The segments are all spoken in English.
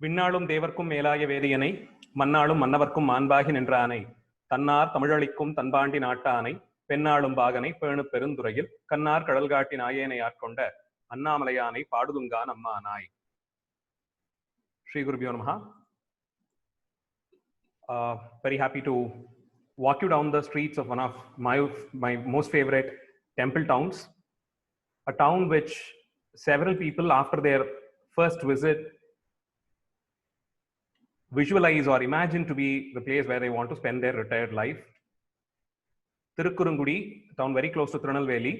விண்ணாளும் தேவர்க்கும் மேலாய வேதியனை மண்ணாளும் மன்னவர்க்கும் மாண்பாகி நின்றானை தன்னார் தமிழளிக்கும் தன்பாண்டி நாட்டானை பெண்ணாளும் பாகனை பேணு பெருந்துறையில் கண்ணார் கடல்காட்டி நாயேனை ஆட்கொண்ட அண்ணாமலையானை பாடுதுங்கான் அம்மானாய். Shri Guru Bhyo Namaha. Very happy to walk you down the streets of one of my most favorite temple towns, a town which several people after their first visit visualize or imagine to be the place where they want to spend their retired life. Tirukkurungudi, a town very close to Tirunelveli.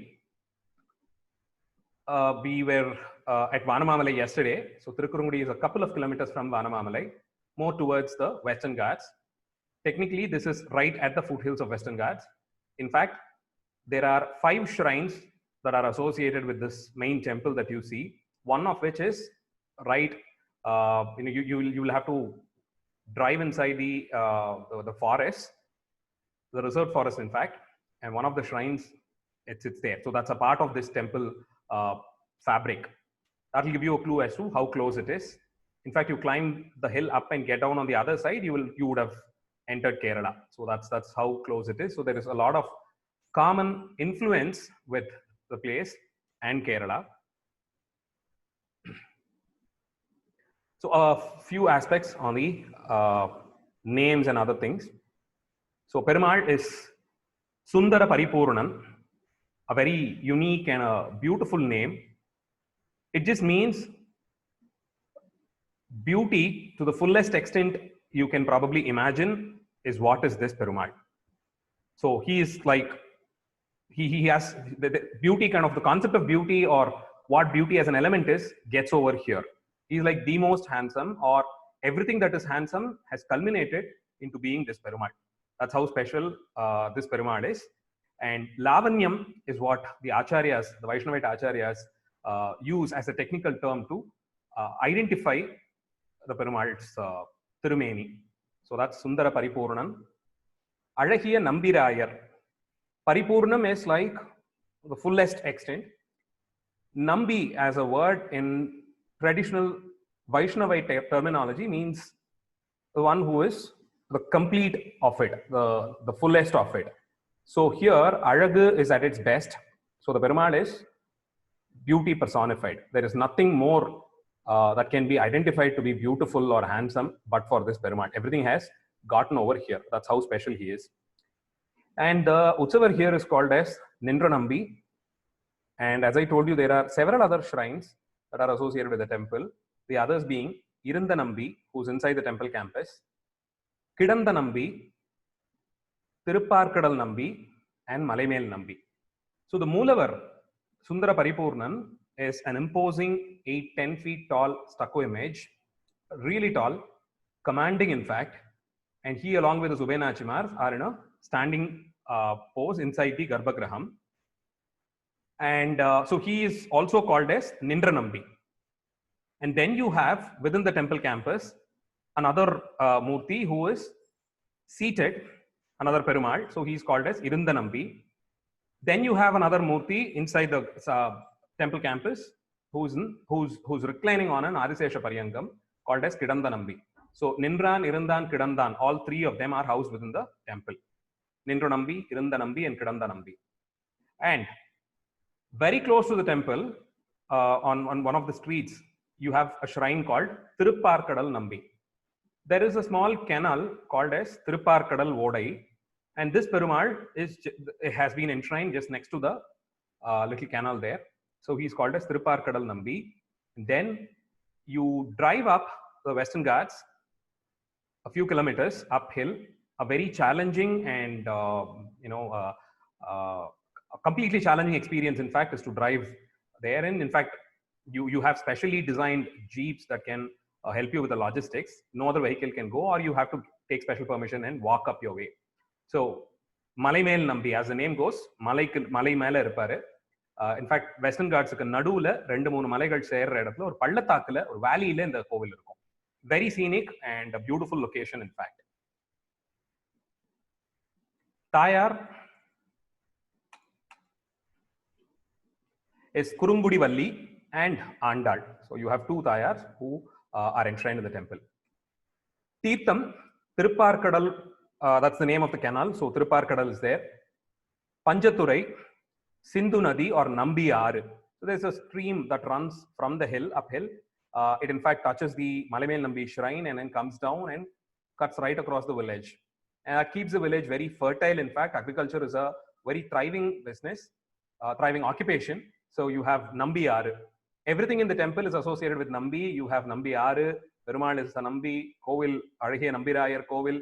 We were at Vanamamalai yesterday. So Tirukkurungudi is a couple of kilometers from Vanamamalai, more towards the Western Ghats. Technically, this is right at the foothills of Western Ghats. In fact, there are 5 shrines that are associated with this main temple that you see. One of which is right. You will have to drive inside the forest, the reserved forest, in fact, and one of the shrines it's there. So that's a part of this temple fabric. That will give you a clue as to how close it is. In fact, you climb the hill up and get down on the other side, you would have entered Kerala. So that's how close it is. So there is a lot of common influence with the place and Kerala. So a few aspects on the names and other things. So Perumal is Sundara Paripurnan, a very unique and a beautiful name. It just means beauty to the fullest extent you can probably imagine is what is this Perumal. So he is like, he has the beauty, kind of the concept of beauty or what beauty as an element is gets over here. He's like the most handsome, or everything that is handsome has culminated into being this Perumal. That's how special this Perumal is. And Lavanyam is what the Acharyas, the Vaishnavite Acharyas, use as a technical term to identify the Perumal's Tirumeni. So that's Sundara Paripurnan. Alagiya Nambirayar. Paripurnam is like the fullest extent. Nambi as a word in traditional Vaishnavite terminology means the one who is the complete of it, the fullest of it. So here, Alagu is at its best. So the Perumal is beauty personified. There is nothing more that can be identified to be beautiful or handsome, but for this Perumal. Everything has gotten over here. That's how special he is. And the Utsavar here is called as Nindranambi. And as I told you, there are several other shrines that are associated with the temple. The others being Irundanambi, who's inside the temple campus, Kidandanambi, Tirupparkadal Nambi, and Malaimel Nambi. So the Moolavar, Sundara Paripurnan, is an imposing 8-10 feet tall stucco image, really tall, commanding in fact, and he along with the Subenachimars are in a standing pose inside the Garbhagraham. And so he is also called as Nindranambi. And then you have within the temple campus another Murti who is seated, another Perumal. So he is called as Irundanambi. Then you have another Murti inside the temple campus who's reclining on an Adisesha Paryangam called as Kidandanambi. So Nindran, Irundan, Kidandan, all 3 of them are housed within the temple. Nindranambi, Irundanambi, and Kidandanambi. And very close to the temple, on one of the streets, you have a shrine called Tirupparkadal Nambi. There is a small canal called as Tirupparkadal Vodai, and this Perumal has been enshrined just next to the little canal there. So he's called as Tirupparkadal Nambi. And then you drive up the Western Ghats a few kilometers uphill, a very challenging and a completely challenging experience, in fact, is to drive there. And in fact, you have specially designed jeeps that can help you with the logistics. No other vehicle can go, or you have to take special permission and walk up your way. So Malaimel Nambi, as the name goes, Malai Mela irupparu. In fact, Western Ghats ku naduvula 2-3 மலைகள் சேர்ற இடத்துல ஒரு பள்ளத்தாக்குல ஒரு வேலியில இந்த கோவில் இருக்கும். Very scenic and a beautiful location, in fact. Tayar is Kurungudi Valli and Andal. So you have 2 Tayars who are enshrined in the temple. Tirtham, Tirupparkadal, that's the name of the canal. So Tirupparkadal is there. Panjathurai, Sindhu Nadi or Nambi Aaru. So there's a stream that runs from the hill, uphill. It in fact touches the Malamel Nambi shrine and then comes down and cuts right across the village. And that keeps the village very fertile. In fact, agriculture is a very thriving business, thriving occupation. So you have Nambi Aaru. Everything in the temple is associated with Nambi. You have Nambi Aaru. Perumal is the Nambi. Kovil, Azhagiya Nambirayar Kovil.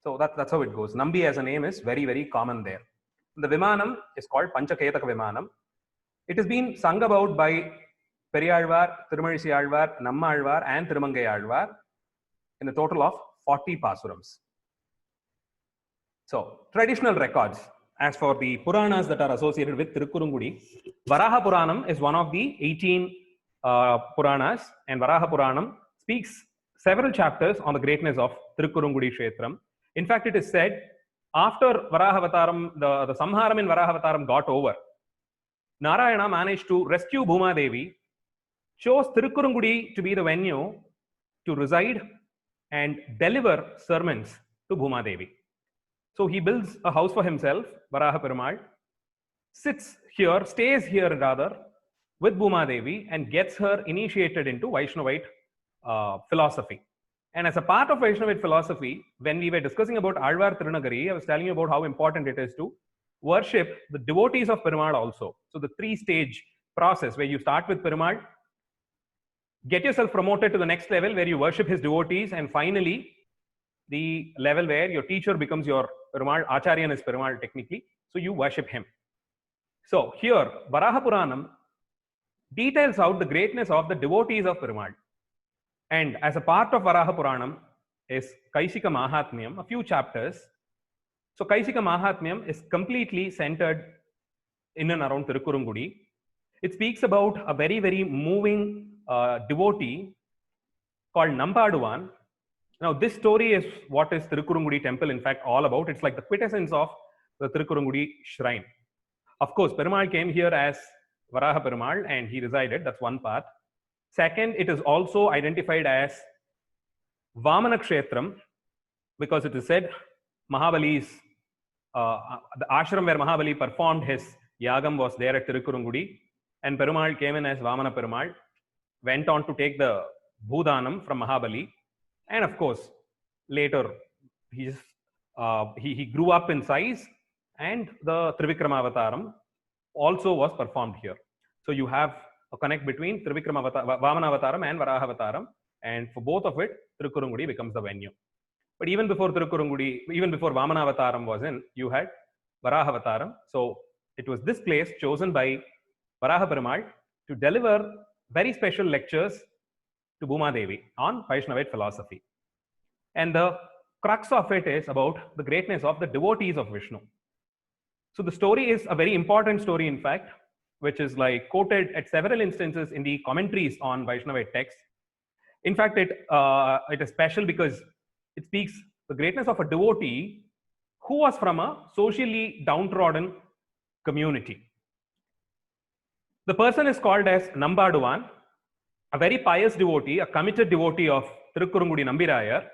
So that's how it goes. Nambi as a name is very, very common there. The Vimanam is called Panchaketaka Vimanam. It has been sung about by Periyalvar, Tirumazhi Alvar, Nammalvar and Thirumangai Alvar in a total of 40 pasurams. So, traditional records. As for the Puranas that are associated with Tirukkurungudi, Varaha Puranam is one of the 18 Puranas, and Varaha Puranam speaks several chapters on the greatness of Tirukkurungudi Kshetram. In fact, it is said after Varahavataram, the Samharam in Varahavataram got over, Narayana managed to rescue Bhuma Devi, chose Tirukkurungudi to be the venue to reside and deliver sermons to Bhuma Devi. So he builds a house for himself, Varaha Perumal, sits here, stays here rather, with Bhuma Devi and gets her initiated into Vaishnavite philosophy. And as a part of Vaishnavite philosophy, when we were discussing about Alvar Tirunagari, I was telling you about how important it is to worship the devotees of Perumal also. So the three-stage process where you start with Perumal, get yourself promoted to the next level where you worship his devotees, and finally the level where your teacher becomes your Perumal, Acharyan is Perumal technically, so you worship him. So here, Varaha Puranam details out the greatness of the devotees of Perumal. And as a part of Varaha Puranam is Kaishika Mahatmyam, a few chapters. So Kaishika Mahatmyam is completely centered in and around Tirukkurungudi. It speaks about a very, very moving devotee called Nampaduvan. Now, this story is what is Tirukkurungudi temple in fact all about. It's like the quintessence of the Tirukkurungudi shrine. Of course, Perumal came here as Varaha Perumal and he resided. That's one part. Second, it is also identified as Vamana Kshetram because it is said Mahabali's, the ashram where Mahabali performed his yagam was there at Tirukkurungudi, and Perumal came in as Vamana Perumal, went on to take the Bhudanam from Mahabali, and of course, later he grew up in size, and the Trivikrama Avataram also was performed here. So you have a connect between Trivikrama Vamana Avataram and Varaha Avataram, and for both of it, Tirukkurungudi becomes the venue. But even before Tirukkurungudi, even before Vamana Avataram was in, you had Varaha Avataram. So it was this place chosen by Varaha Perumal to deliver very special lectures to Bhuma Devi on Vaishnavite philosophy. And the crux of it is about the greatness of the devotees of Vishnu. So the story is a very important story, in fact, which is like quoted at several instances in the commentaries on Vaishnavite texts. In fact, it is special because it speaks the greatness of a devotee who was from a socially downtrodden community. The person is called as Nampaduvan, a very pious devotee, a committed devotee of Tirukkurungudi Nambirayar,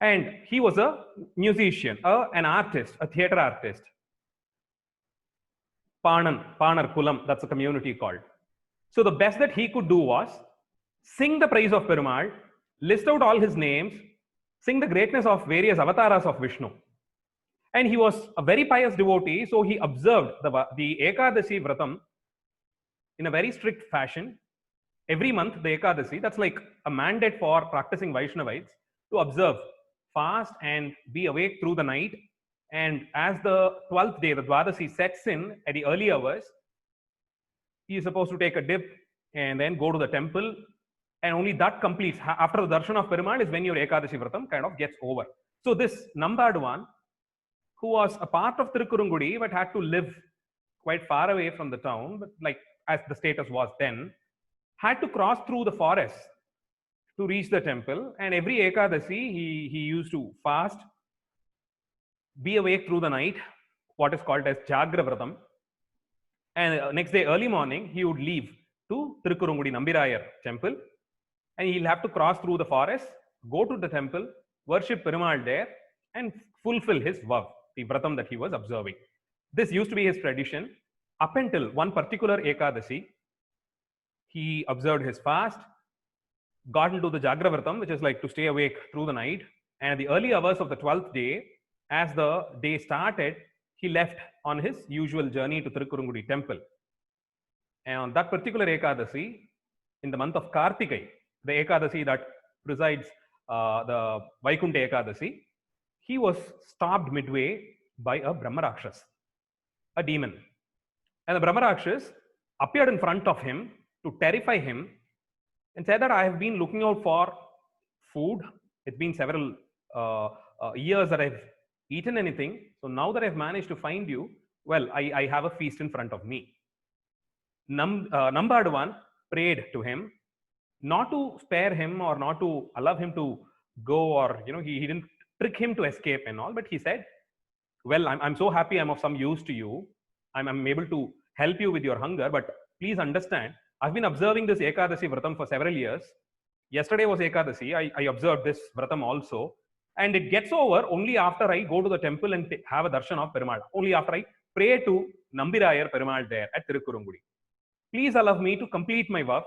and he was a musician, an artist, a theatre artist. Panar Kulam, that's a community called. So the best that he could do was sing the praise of Perumal, list out all his names, sing the greatness of various avatars of Vishnu. And he was a very pious devotee, so he observed the Ekadashi Vratam in a very strict fashion. Every month, the Ekadashi, that's like a mandate for practicing Vaishnavites to observe, fast and be awake through the night. And as the 12th day, the Dwadashi sets in at the early hours, he is supposed to take a dip and then go to the temple. And only that completes. After the darshan of Perumal is when your Ekadashi Vratam kind of gets over. So this Nampaduvan, who was a part of Tirukkurungudi but had to live quite far away from the town, but like as the status was then, had to cross through the forest to reach the temple. And every Ekadashi, he used to fast, be awake through the night, what is called as Jagra Vratam. And next day, early morning, he would leave to Tirukkurungudi Nambirayar temple and he'll have to cross through the forest, go to the temple, worship Perumal there, and fulfill his vow, the vratam that he was observing. This used to be his tradition up until one particular Ekadasi. He observed his fast, got into the Jagravratam, which is like to stay awake through the night. And at the early hours of the 12th day, as the day started, he left on his usual journey to Tirukkurungudi temple. And on that particular Ekadasi, in the month of Kartikai, the Ekadasi that presides the Vaikunta Ekadasi, he was stopped midway by a Brahmarakshas, a demon. And the Brahmarakshas appeared in front of him to terrify him and said that I have been looking out for food. It's been several years that I've eaten anything. So now that I've managed to find you, well, I have a feast in front of me. Nambaduvan prayed to him not to spare him or not to allow him to go, or he didn't trick him to escape and all, but he said, well, I'm so happy I'm of some use to you. I'm able to help you with your hunger, but please understand, I've been observing this Ekadasi Vratam for several years. Yesterday was Ekadasi. I observed this Vratam also. And it gets over only after I go to the temple and have a darshan of Perumal. Only after I pray to Nambirayar Perumal there at Tirukkurungudi. Please allow me to complete my vow.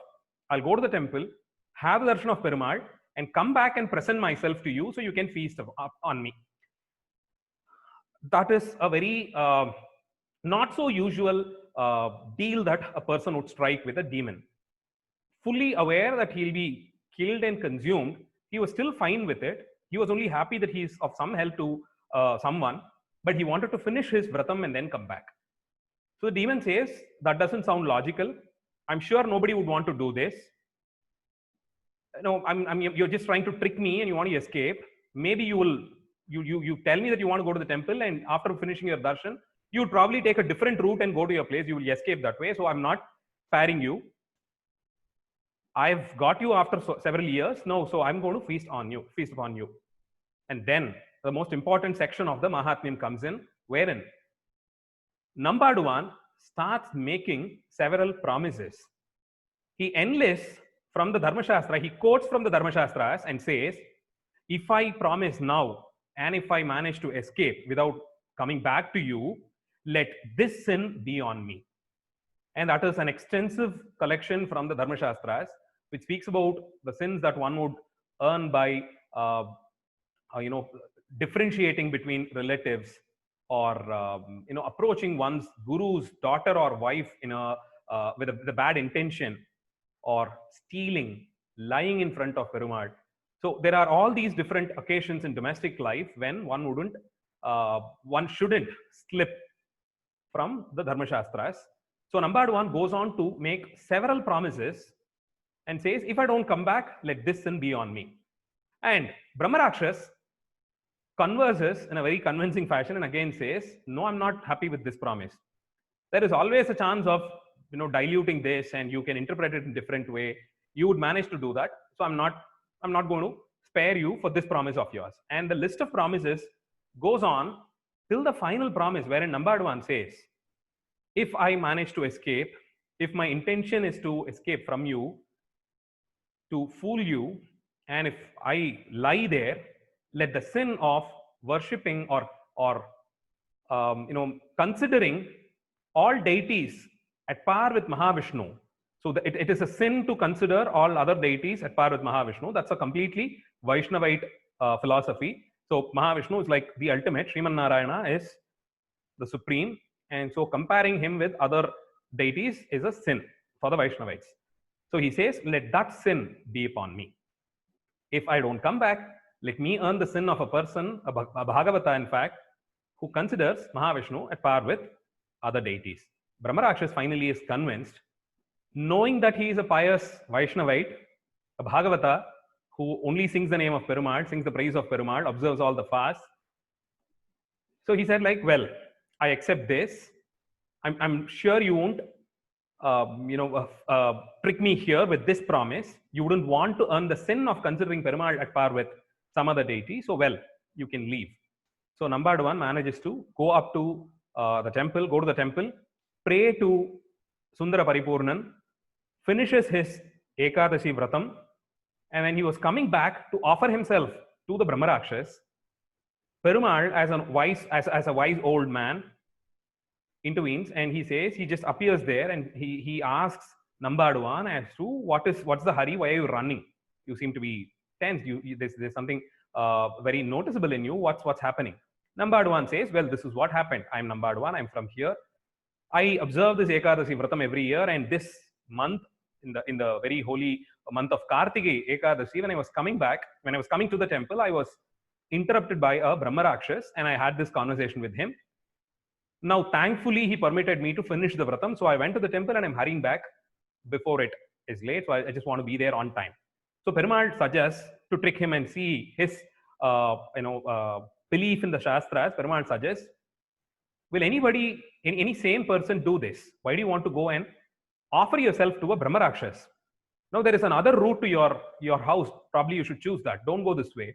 I'll go to the temple, have the darshan of Perumal, and come back and present myself to you so you can feast on me. That is a very not so usual deal that a person would strike with a demon. Fully aware that he'll be killed and consumed, he was still fine with it. He was only happy that he's of some help to someone, but he wanted to finish his vratam and then come back. So the demon says, that doesn't sound logical. I'm sure nobody would want to do this. No, you're just trying to trick me and you want to escape. Maybe you will, you tell me that you want to go to the temple, and after finishing your darshan, you would probably take a different route and go to your place. You will escape that way. So I'm not sparing you. I've got you after several years. No, so I'm going to feast upon you. And then the most important section of the Mahatmyam comes in, wherein Nambaduvan starts making several promises. He enlists from the Dharmashastra, he quotes from the Dharmashastras and says, if I promise now and if I manage to escape without coming back to you, let this sin be on me. And that is an extensive collection from the Dharmashastras, which speaks about the sins that one would earn by differentiating between relatives, or approaching one's guru's daughter or wife with a bad intention, or stealing, lying in front of Perumal. So there are all these different occasions in domestic life when one shouldn't slip from the Dharmashastras. So Nambaduvan goes on to make several promises and says, if I don't come back, let this sin be on me. And Brahmarakshas converses in a very convincing fashion and again says, no, I'm not happy with this promise. There is always a chance of diluting this, and you can interpret it in a different way. You would manage to do that. So I'm not going to spare you for this promise of yours. And the list of promises goes on till the final promise, wherein Nambaduvan says, if I manage to escape, if my intention is to escape from you, to fool you, and if I lie there, let the sin of worshipping or considering all deities at par with Mahavishnu. So it is a sin to consider all other deities at par with Mahavishnu. That's a completely Vaishnavite philosophy. So Mahavishnu is like the ultimate. Sriman Narayana is the supreme. And so comparing him with other deities is a sin for the Vaishnavites. So he says, let that sin be upon me. If I don't come back, let me earn the sin of a person, a Bhagavata in fact, who considers Mahavishnu at par with other deities. Brahmarakshas finally is convinced, knowing that he is a pious Vaishnavite, a Bhagavata, who only sings the name of Perumal, sings the praise of Perumal, observes all the fasts. So he said, like, well, I accept this. I'm sure you won't trick me here with this promise. You wouldn't want to earn the sin of considering Perumal at par with some other deity. So, well, you can leave. So Nambaduvan manages to go up to the temple, go to the temple, pray to Sundara Paripurnan, finishes his Ekadashi Vratam, And when he was coming back to offer himself to the Brahmarakshas, Perumal, as a wise old man, intervenes, and he says, he just appears there, and he asks Nambaduan as to what's the hurry? Why are you running? You seem to be tense. There's something very noticeable in you. What's happening? Nambaduan says, well, this is what happened. I'm Nambaduan. I'm from here. I observe this Ekadasi Vratam every year, and this month, in the very holy month of Kartike Ekadasi, when I was coming to the temple, I was interrupted by a Brahmarakshas, and I had this conversation with him. Now, thankfully, he permitted me to finish the Vratam. So I went to the temple and I'm hurrying back before it is late. So I just want to be there on time. So Perumal suggests to trick him and see his belief in the Shastras. Perumal suggests, will any sane person do this? Why do you want to go and offer yourself to a Brahmarakshas? Now, there is another route to your house. Probably you should choose that. Don't go this way.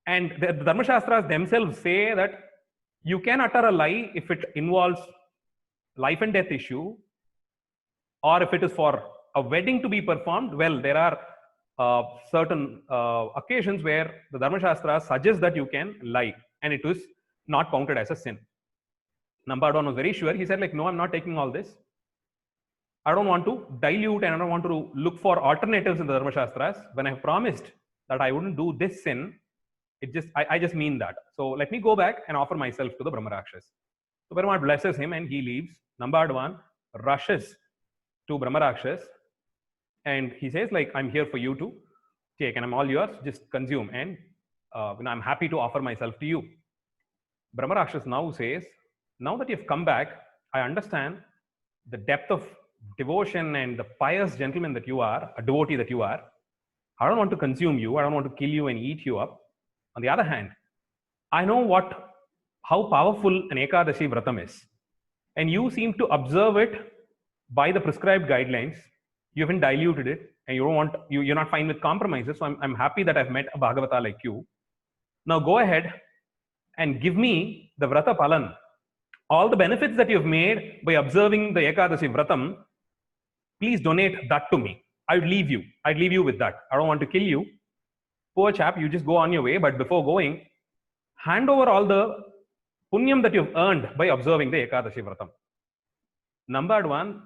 And the Dharmashastras themselves say that you can utter a lie if it involves life and death issue, or if it is for a wedding to be performed. Well, there are certain occasions where the Dharmashastras suggest that you can lie, and it is not counted as a sin. Nambaduan was very sure. He said, like, no, I'm not taking all this. I don't want to dilute, and I don't want to look for alternatives in the Dharmashastras. When I promised that I wouldn't do this sin, I just mean that. So let me go back and offer myself to the Brahmarakshas. So Perumal blesses him and he leaves. Nambaduan rushes to Brahmarakshas and he says, like, I'm here for you to take, and I'm all yours. Just consume, and I'm happy to offer myself to you. Brahmarakshas now says, now that you've come back, I understand the depth of devotion and the pious gentleman that you are, a devotee that you are. I don't want to consume you. I don't want to kill you and eat you up. On the other hand, I know how powerful an Ekadashi Vratam is. And you seem to observe it by the prescribed guidelines. You haven't diluted it, and you're not fine with compromises. So I'm happy that I've met a Bhagavata like you. Now go ahead and give me the Vrata Palan. All the benefits that you've made by observing the Ekadashi Vratam, please donate that to me. I'd leave you with that. I don't want to kill you. Poor chap, you just go on your way, but before going, hand over all the punyam that you've earned by observing the Ekadashi Vratam. Nambaduan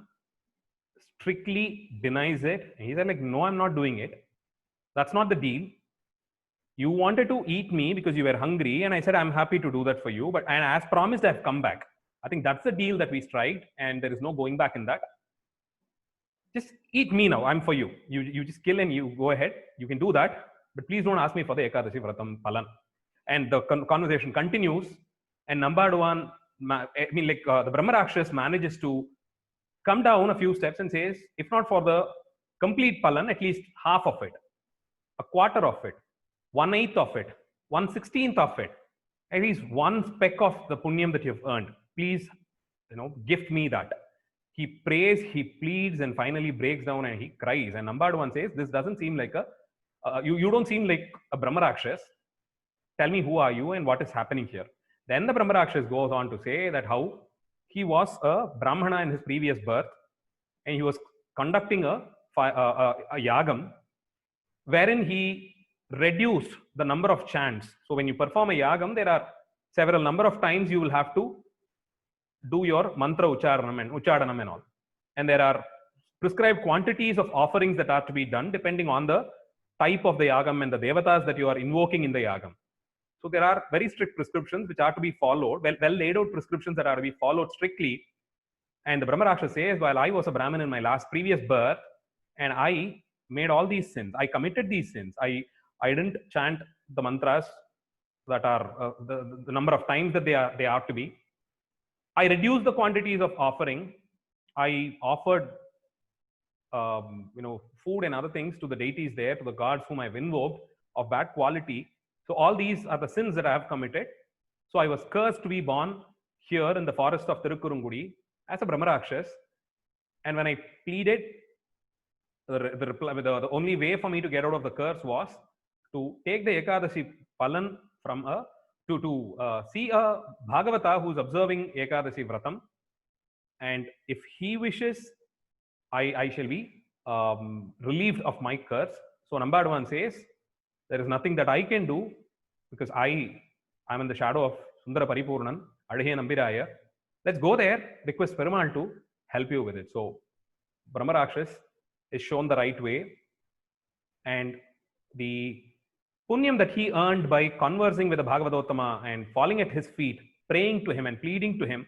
strictly denies it. He said, like, no, I'm not doing it. That's not the deal. You wanted to eat me because you were hungry, and I said, I'm happy to do that for you. And as promised, I've come back. I think that's the deal that we strike, and there is no going back in that. Just eat me now. I'm for you. You just kill and you go ahead. You can do that. But please don't ask me for the Ekadashi Vratam Palan. And the conversation continues. And Nambaduan, the Brahmarakshas manages to come down a few steps and says, if not for the complete Palan, at least half of it, a quarter of it, 1/8 of it, 1/16 of it, at least one speck of the punyam that you've earned. Please, gift me that. He prays, he pleads, and finally breaks down and he cries. And Nambaduan says, this doesn't seem like you don't seem like a Brahmarakshas. Tell me, who are you and what is happening here? Then the Brahmarakshas goes on to say that how he was a Brahmana in his previous birth, and he was conducting a yagam, wherein he reduced the number of chants. So when you perform a yagam, there are several number of times you will have to do your mantra ucharanam and all. And there are prescribed quantities of offerings that are to be done depending on the type of the yagam and the devatas that you are invoking in the yagam. So there are very strict prescriptions which are to be followed, well laid out prescriptions that are to be followed strictly. And the Brahmarakshas says, while I was a Brahmin in my previous birth, and I made all these sins, I committed these sins, I didn't chant the mantras that are the number of times that they are to be. I reduced the quantities of offering. I offered food and other things to the deities there, to the gods whom I've invoked of bad quality. So all these are the sins that I have committed. So I was cursed to be born here in the forest of Tirukkurungudi as a Brahmarakshas. And when I pleaded, the only way for me to get out of the curse was to take the Ekadashi Palan from to see a Bhagavata who's observing Ekadashi Vratam. And if he wishes, I shall be relieved of my curse. So Nambaduan says, there is nothing that I can do because I'm in the shadow of Sundara Paripurnan, Adahe Nambiraya. Let's go there, request Perumal to help you with it. So Brahma Rakshas is shown the right way, and the punyam that he earned by conversing with the Bhagavadottama and falling at his feet, praying to him and pleading to him,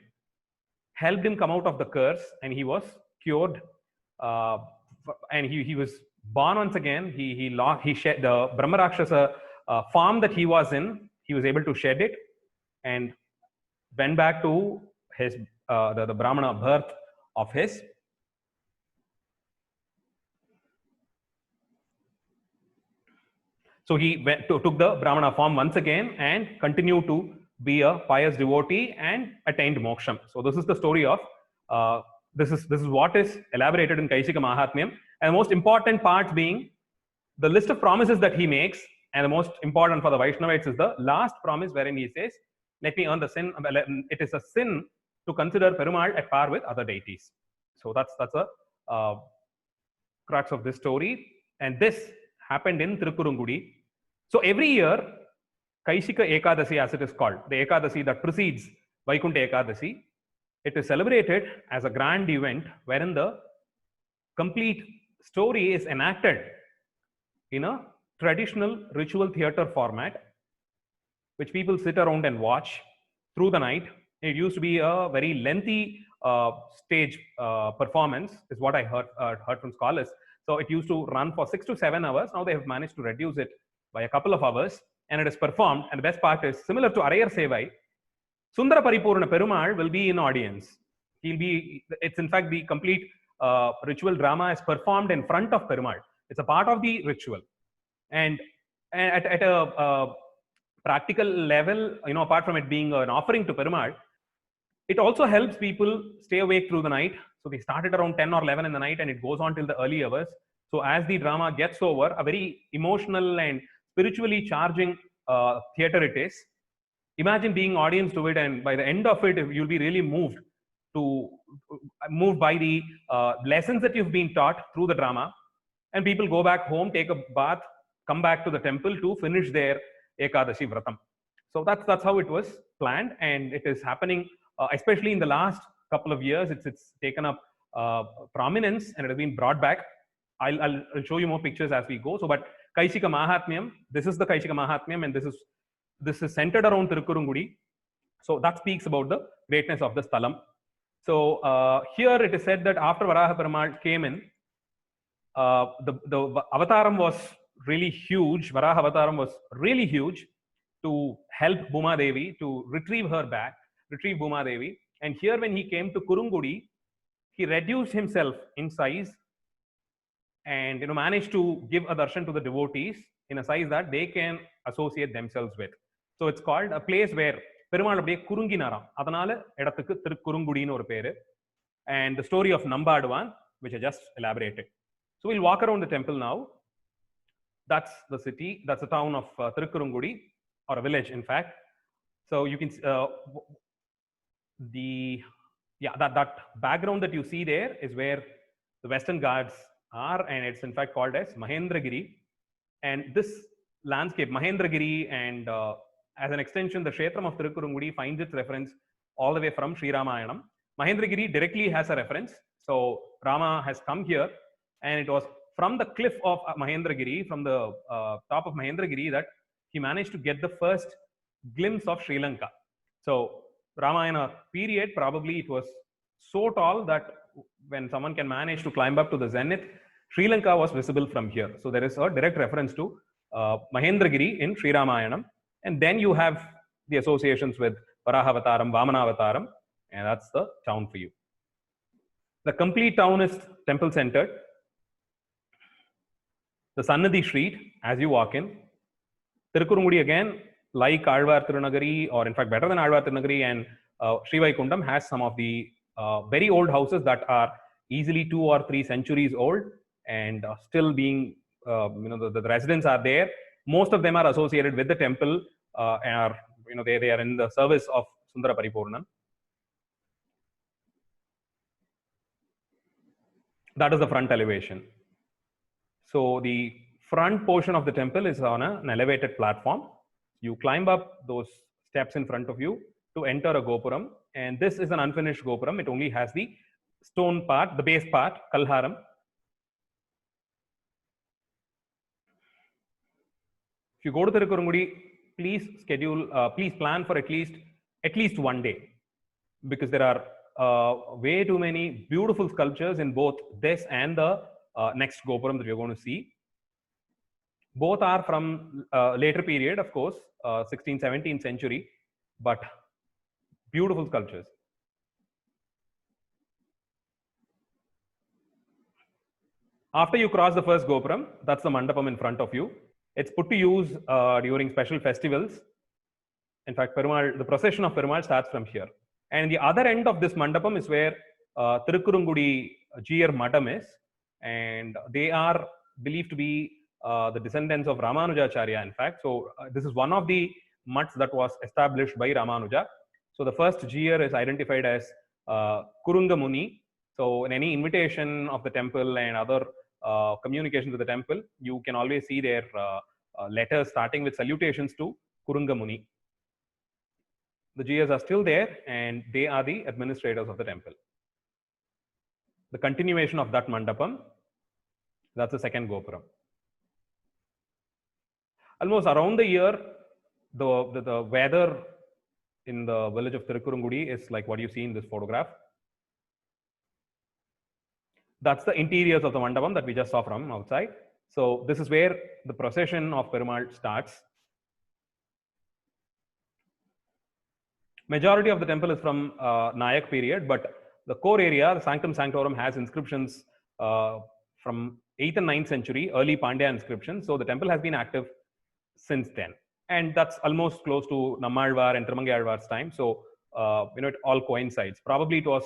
helped him come out of the curse, and he was cured. And he was born once again. He shed the Brahma Rakshasa farm that he was in. He was able to shed it and went back to his the Brahmana birth of his. So he took the Brahmana form once again and continued to be a pious devotee and attained moksham. So this is the story of this is what is elaborated in Kaishika Mahatmyam, and the most important part being the list of promises that he makes, and the most important for the Vaishnavites is the last promise wherein he says, "Let me earn the sin. It is a sin to consider Perumal at par with other deities." So that's a crux of this story, and this happened in Tirukkurungudi. So every year, Kaishika Ekadasi, as it is called, the Ekadasi that precedes Vaikuntha Ekadasi, it is celebrated as a grand event wherein the complete story is enacted in a traditional ritual theater format, which people sit around and watch through the night. It used to be a very lengthy stage performance, is what I heard from scholars. So it used to run for 6 to 7 hours. Now they have managed to reduce it by a couple of hours, and it is performed. And the best part is, similar to Arayar Sevai, Sundara Paripurna Perumal will be in audience. It's in fact the complete ritual drama is performed in front of Perumal. It's a part of the ritual. And at a practical level, apart from it being an offering to Perumal, it also helps people stay awake through the night. So they started around 10 or 11 in the night, and it goes on till the early hours. So as the drama gets over, a very emotional and spiritually charging theater it is. Imagine being audience to it, and by the end of it, you'll be really moved by the lessons that you've been taught through the drama. And people go back home, take a bath, come back to the temple to finish their Ekadashi Vratam. So that's how it was planned, and it is happening, especially in the last couple of years. It's taken up prominence, and it has been brought back. I'll show you more pictures as we go. So, but Kaishika Mahatmyam, this is the Kaishika Mahatmyam, and this is centered around Tirukkurungudi. So that speaks about the greatness of the Sthalam. So here it is said that after Varaha Perumal came in, the avataram was really huge. Varaha avataram was really huge to help Bhuma Devi, to retrieve Bhuma Devi. And here when he came to Kurungudi, he reduced himself in size and managed to give a darshan to the devotees in a size that they can associate themselves with. So it's called a place where Perumal அப்படியே குறுங்கினாராம், அதனால இடத்துக்கு திருக்குறுங்குடின்னு ஒரு பேரு. And the story of Nambaduan, which I just elaborated. So we'll walk around the temple now. That's the city, that's the town of Tirukkurungudi, or a village in fact. So you can that background that you see there is where the Western Ghats are, and it's in fact called as Mahendragiri. And this landscape, Mahendragiri, and as an extension, the Kshetram of Tirukkurungudi finds its reference all the way from Sri Ramayanam. Mahendragiri directly has a reference. So Rama has come here, and it was from the cliff of Mahendragiri, from the top of Mahendragiri, that he managed to get the first glimpse of Sri Lanka. So Ramayana period, probably it was so tall that when someone can manage to climb up to the zenith, Sri Lanka was visible from here. So there is a direct reference to Mahendragiri in Sri Ramayanam. And then you have the associations with Varahavataram, Vamanavataram, and that's the town for you. The complete town is temple centered. The Sannadhi street, as you walk in, Tirukkurungudi again, like Alvar Tirunagari, or in fact better than Alvar Tirunagari and Sri Vaikundam, has some of the very old houses that are easily 2 or 3 centuries old, and still being, the residents are there. Most of them are associated with the temple, and are, they are in the service of Sundara Paripurnan. That is the front elevation. So the front portion of the temple is on an elevated platform. You climb up those steps in front of you to enter a gopuram, and this is an unfinished gopuram. It only has the stone part, the base part, kalharam. If you go to Tirukkurungudi, please please plan for at least one day, because there are way too many beautiful sculptures in both this and the next gopuram that you're going to see. Both are from later period, of course, 16th, 17th century, but beautiful sculptures. After you cross the first gopuram, that's the mandapam in front of you. It's put to use during special festivals. In fact, Perumal, the procession of Perumal starts from here. And the other end of this mandapam is where Tirukkurungudi Jiyar Madam is. And they are believed to be the descendants of Ramanujacharya, in fact. So this is one of the mutts that was established by Ramanuja. So the first Jiyar is identified as Kurunga Muni. So in any invitation of the temple and other communications with the temple, you can always see their letters starting with salutations to Kurunga Muni. The Jiyas are still there, and they are the administrators of the temple. The continuation of that mandapam, that's the second gopuram. Almost around the year, the weather in the village of Tirukkurungudi is like what you see in this photograph. That's the interiors of the mandapam that we just saw from outside. So this is where the procession of Perumal starts. Majority of the temple is from Nayak period, but the core area, the Sanctum Sanctorum, has inscriptions from 8th and 9th century, early Pandya inscriptions. So the temple has been active since then. And that's almost close to Nammalvar and Tirumangai-Alvar's time. So, it all coincides. Probably it was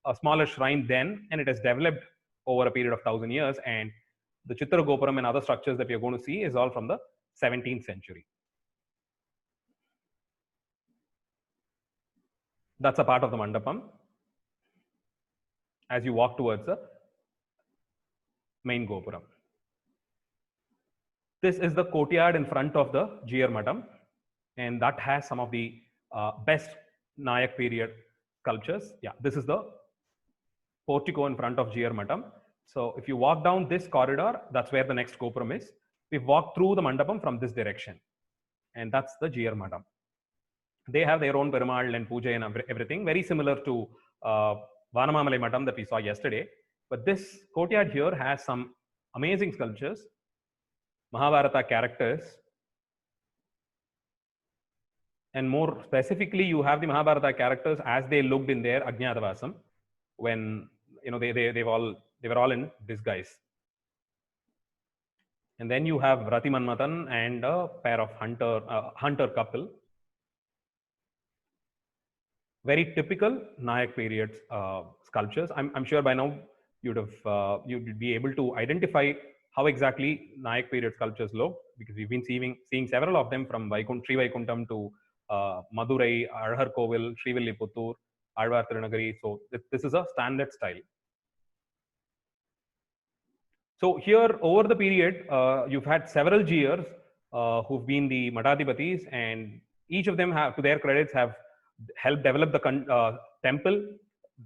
a smaller shrine then, and it has developed over a period of 1,000 years. And the Chitra Gopuram and other structures that you're going to see is all from the 17th century. That's a part of the mandapam as you walk towards the main gopuram. This is the courtyard in front of the Jiyar Madam, and that has some of the best Nayak period sculptures. Yeah, this is the portico in front of Jiyar Madam. So if you walk down this corridor, that's where the next gopuram is. We've walked through the mandapam from this direction, and that's the Jiyar Madam. They have their own Perumal and puja and everything, very similar to Vanamamalai Madam that we saw yesterday. But this courtyard here has some amazing sculptures, Mahabharata characters, and more specifically, you have the Mahabharata characters as they looked in their Ajnatavasam, when they were all in disguise. And then you have Rati Manmatan and a pair of hunter couple. Very typical Nayak period sculptures. I'm sure by now you'd be able to identify how exactly Nayak period sculptures look, because we've been seeing several of them from Sri Vaikuntham to Madurai, Azhar Kovil, Srivilliputtur, Alvar Tirunagari. So this is a standard style. So here over the period, you've had several Jiyars who've been the Matadhipatis, and each of them have, to their credits, have helped develop the temple,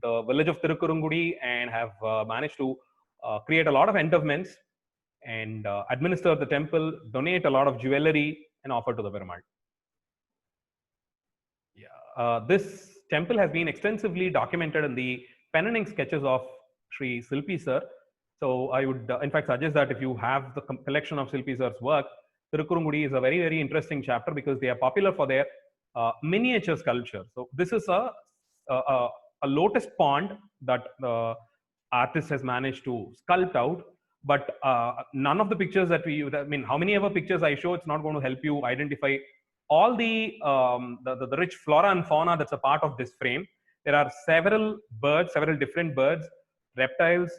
the village of Tirukkurungudi, and have managed to create a lot of endowments and administer the temple, donate a lot of jewelry, and offer to the Perumal. Yeah, this temple has been extensively documented in the pen and ink sketches of Sri Silpi Sir. So I would in fact suggest that if you have the collection of Silpi Sir's work, Tirukkurungudi is a very, very interesting chapter, because they are popular for their miniature sculpture. So this is a lotus pond that the artist has managed to sculpt out, but none of the pictures that how many ever pictures I show, it's not going to help you identify all the rich flora and fauna that's a part of this frame. There are several different birds, reptiles,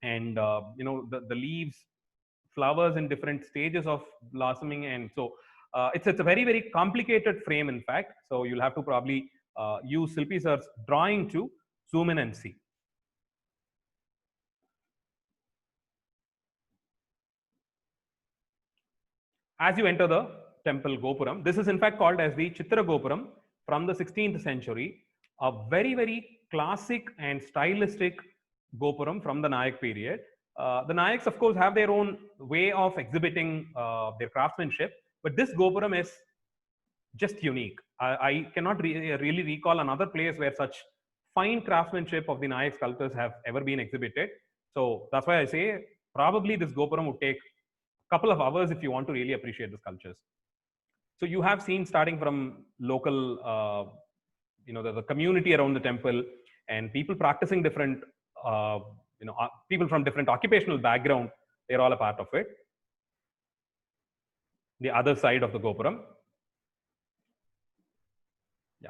and the leaves, flowers in different stages of blossoming, and so it's a very, very complicated frame, in fact. So you'll have to probably use Silpi Sir's drawing to zoom in and see. as you enter the temple Gopuram, this is in fact called as the Chitra Gopuram from the 16th century, a very, very classic and stylistic Gopuram from the Nayak period. The Nayaks, of course, have their own way of exhibiting their craftsmanship, but this Gopuram is just unique. I cannot really recall another place where such fine craftsmanship of the Nayak sculptors have ever been exhibited. So that's why I say probably this Gopuram would take a couple of hours if you want to really appreciate the sculptures. So you have seen starting from local, the community around the temple and people practicing different, people from different occupational background. They're all a part of it. The other side of the Gopuram. Yeah,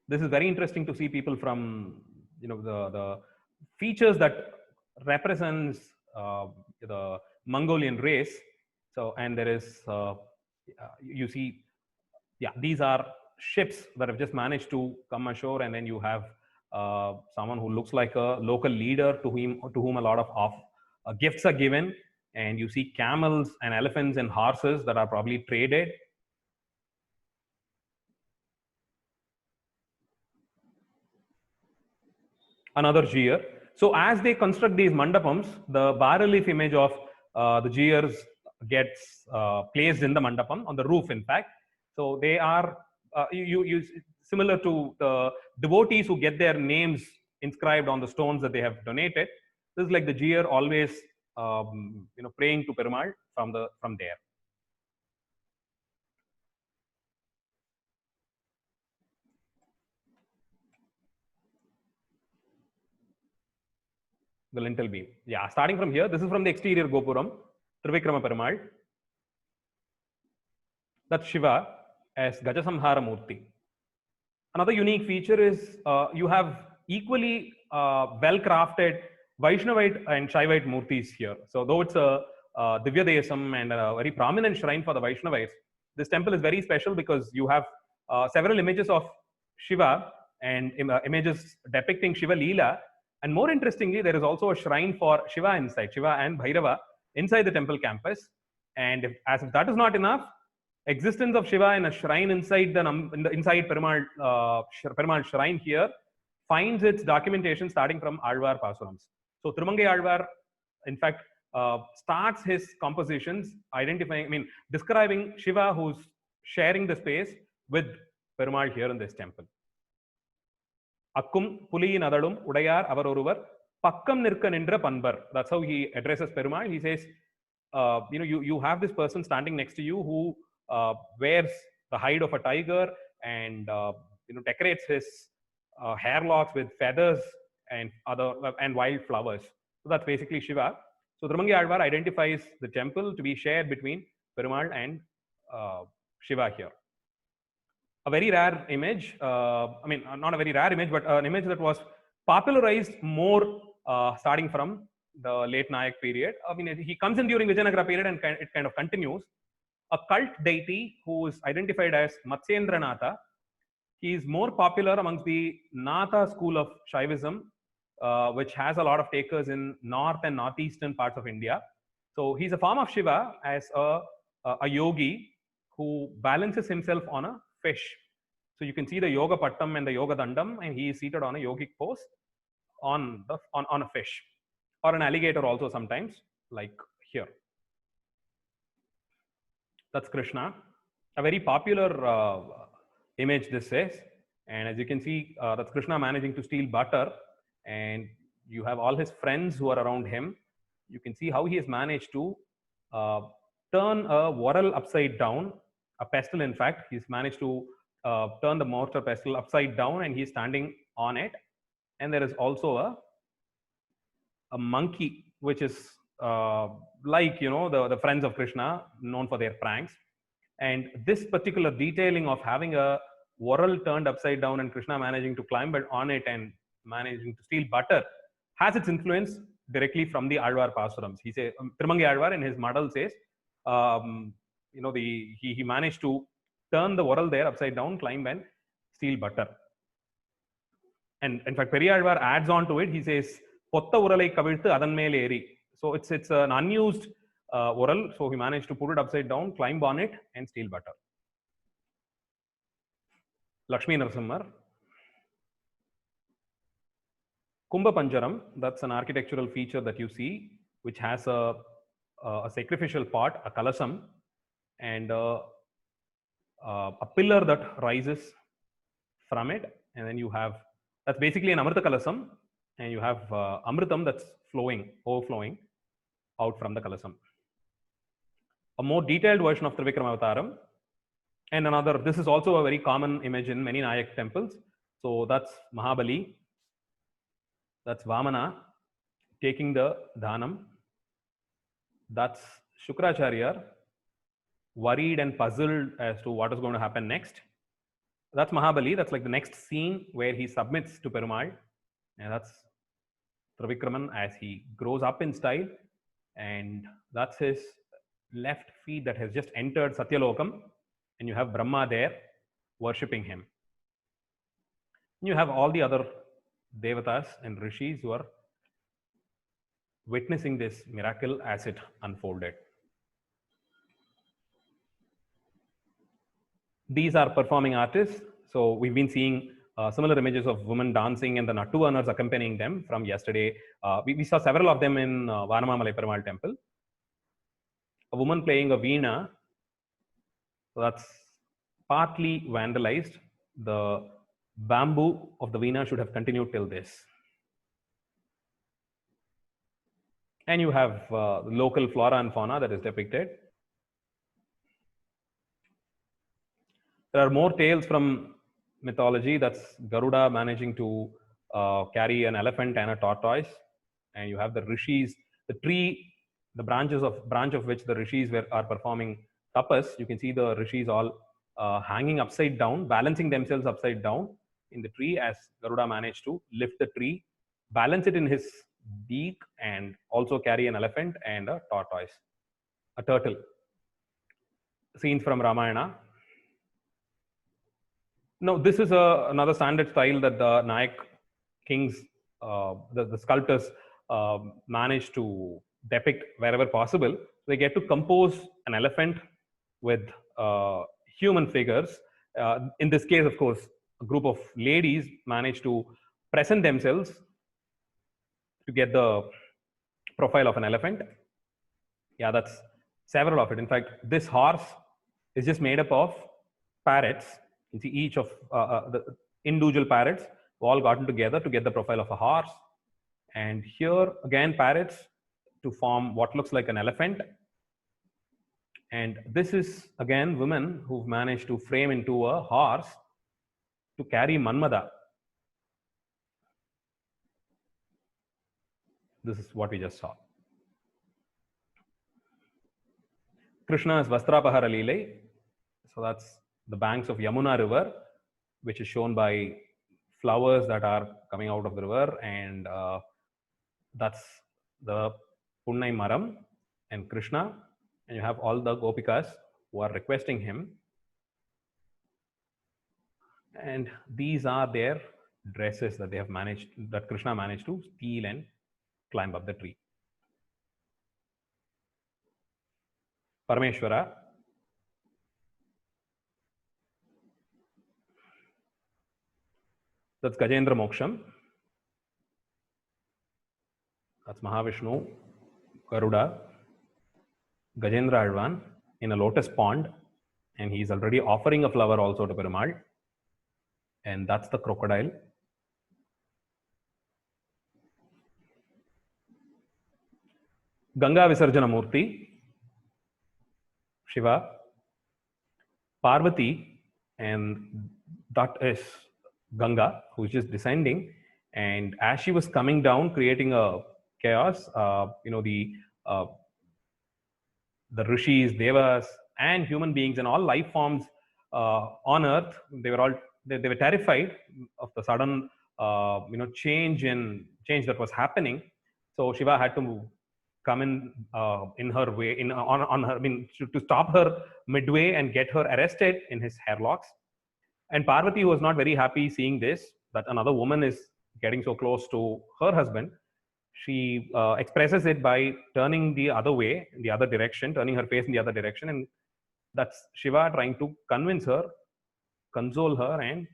this is very interesting to see people from, the features that represents the Mongolian race. So, and there is, you see, yeah, these are ships that have just managed to come ashore, and then you have someone who looks like a local leader to whom a lot of gifts are given, and you see camels and elephants and horses that are probably traded. Another jeer. So as they construct these mandapams, the bas-relief image of the jeers gets placed in the mandapam on the roof, in fact. So they are similar to the devotees who get their names inscribed on the stones that they have donated. This is like the jeer always praying to Perumal from there. The lintel beam. Yeah, starting from here, this is from the exterior Gopuram, Trivikrama Perumal. That's Shiva as Gajasamhara Murti. Another unique feature is you have equally well-crafted Vaishnavite and Shaivite Murtis here. So though it's a Divya Desam and a very prominent shrine for the Vaishnavites, this temple is very special because you have several images of Shiva and images depicting Shiva Leela. And more interestingly, there is also a shrine for Shiva inside, Shiva and Bhairava inside the temple campus. And as if that is not enough, existence of Shiva in a shrine inside inside Perumal shrine here finds its documentation starting from Alvar Pasurams. So Thirumangai Alvar, in fact, starts his compositions describing Shiva who's sharing the space with Perumal here in this temple. Akkum Puliyin Adalum Udayar Avaroruvar Pakkam Nirka Nindra Panbar. That's how he addresses Perumal. He says, you have this person standing next to you who wears the hide of a tiger and decorates his hair locks with feathers and wild flowers. So that's basically Shiva. So Thirumangai Alvar identifies the temple to be shared between Perumal and Shiva here. A very rare image, not a very rare image, but an image that was popularized more starting from the late Nayak period. He comes in during Vijayanagara period and it kind of continues. A cult deity who is identified as Matsyendranatha. He is more popular amongst the Natha school of Shaivism, which has a lot of takers in north and northeastern parts of India. So he's a form of Shiva as a yogi who balances himself on a fish. So you can see the Yoga Pattam and the Yoga Dandam, and he is seated on a yogic pose on a fish or an alligator also sometimes, like here. That's Krishna. A very popular image this is. And as you can see, that's Krishna managing to steal butter. And you have all his friends who are around him. You can see how he has managed to turn a vorel upside down, a pestle in fact. He's managed to turn the mortar pestle upside down and he's standing on it. And there is also a monkey, which is like, the friends of Krishna, known for their pranks. And this particular detailing of having a vorel turned upside down and Krishna managing to climb on it and managing to steal butter has its influence directly from the Alvar Pasurams. He says, Thirumangai Alvar in his model says, he managed to turn the vorel there upside down, climb and steal butter. And in fact, Periyalvar adds on to it. He says, "Potta uralai kavilthu adan mele eri." So it's an unused oral. So he managed to put it upside down, climb on it, and steal butter. Lakshmi Narasimhar. Kumbha Panjaram, that's an architectural feature that you see, which has a sacrificial pot, a kalasam, and a pillar that rises from it. And then you have, that's basically an Amrita kalasam, and you have Amritam that's flowing, overflowing out from the kalasam. A more detailed version of Trivikram Avataram, and another, this is also a very common image in many Nayak temples. So that's Mahabali, that's Vamana taking the dhanam. That's Shukracharya, worried and puzzled as to what is going to happen next. That's Mahabali, that's like the next scene where he submits to Perumal. And that's Trivikraman as he grows up in style. And that's his left feet that has just entered Satyalokam. And you have Brahma there worshipping him. You have all the other devatas and rishis who are witnessing this miracle as it unfolded. These are performing artists. So we've been seeing similar images of women dancing and the Nattu earners accompanying them from yesterday. We saw several of them in Vanamamalai Perumal temple. A woman playing a veena, so that's partly vandalized. The bamboo of the veena should have continued till this. And you have local flora and fauna that is depicted. There are more tales from mythology. That's Garuda managing to carry an elephant and a tortoise. And you have the rishis, the tree, the branch of which the rishis are performing tapas. You can see the rishis all hanging upside down, balancing themselves upside down in the tree as Garuda managed to lift the tree, balance it in his beak, and also carry an elephant and a tortoise, a turtle. Scenes from Ramayana. Now, this is another standard style that the Nayak kings, the sculptors managed to depict wherever possible. They get to compose an elephant with human figures. In this case, of course, a group of ladies managed to present themselves to get the profile of an elephant. Yeah, that's several of it. In fact, this horse is just made up of parrots. You see each of the individual parrots all gotten together to get the profile of a horse. And here again, parrots to form what looks like an elephant. And this is again women who've managed to frame into a horse to carry Manmada. This is what we just saw. Krishna's Vastrapahara Leela. So that's the banks of Yamuna river, which is shown by flowers that are coming out of the river. And that's the Punnai Maram and Krishna. And you have all the Gopikas who are requesting him. And these are their dresses that they have managed, that Krishna managed to steal and climb up the tree. Parameshwara. That's Gajendra Moksham. That's Mahavishnu, Garuda, Gajendra Alvan in a lotus pond. And he's already offering a flower also to Perumal. And that's the crocodile. Ganga Visarjana Murti, Shiva, Parvati, and that is Ganga, who's just descending. And as she was coming down, creating a chaos, the rishis, devas, and human beings and all life forms on earth, they were terrified of the sudden change that was happening. So Shiva had to come in her way, on her, to stop her midway and get her arrested in his hairlocks. And Parvati was not very happy seeing this, that another woman is getting so close to her husband. She expresses it by turning the other way, the other direction, turning her face in the other direction, and that's Shiva trying to convince her, console her, and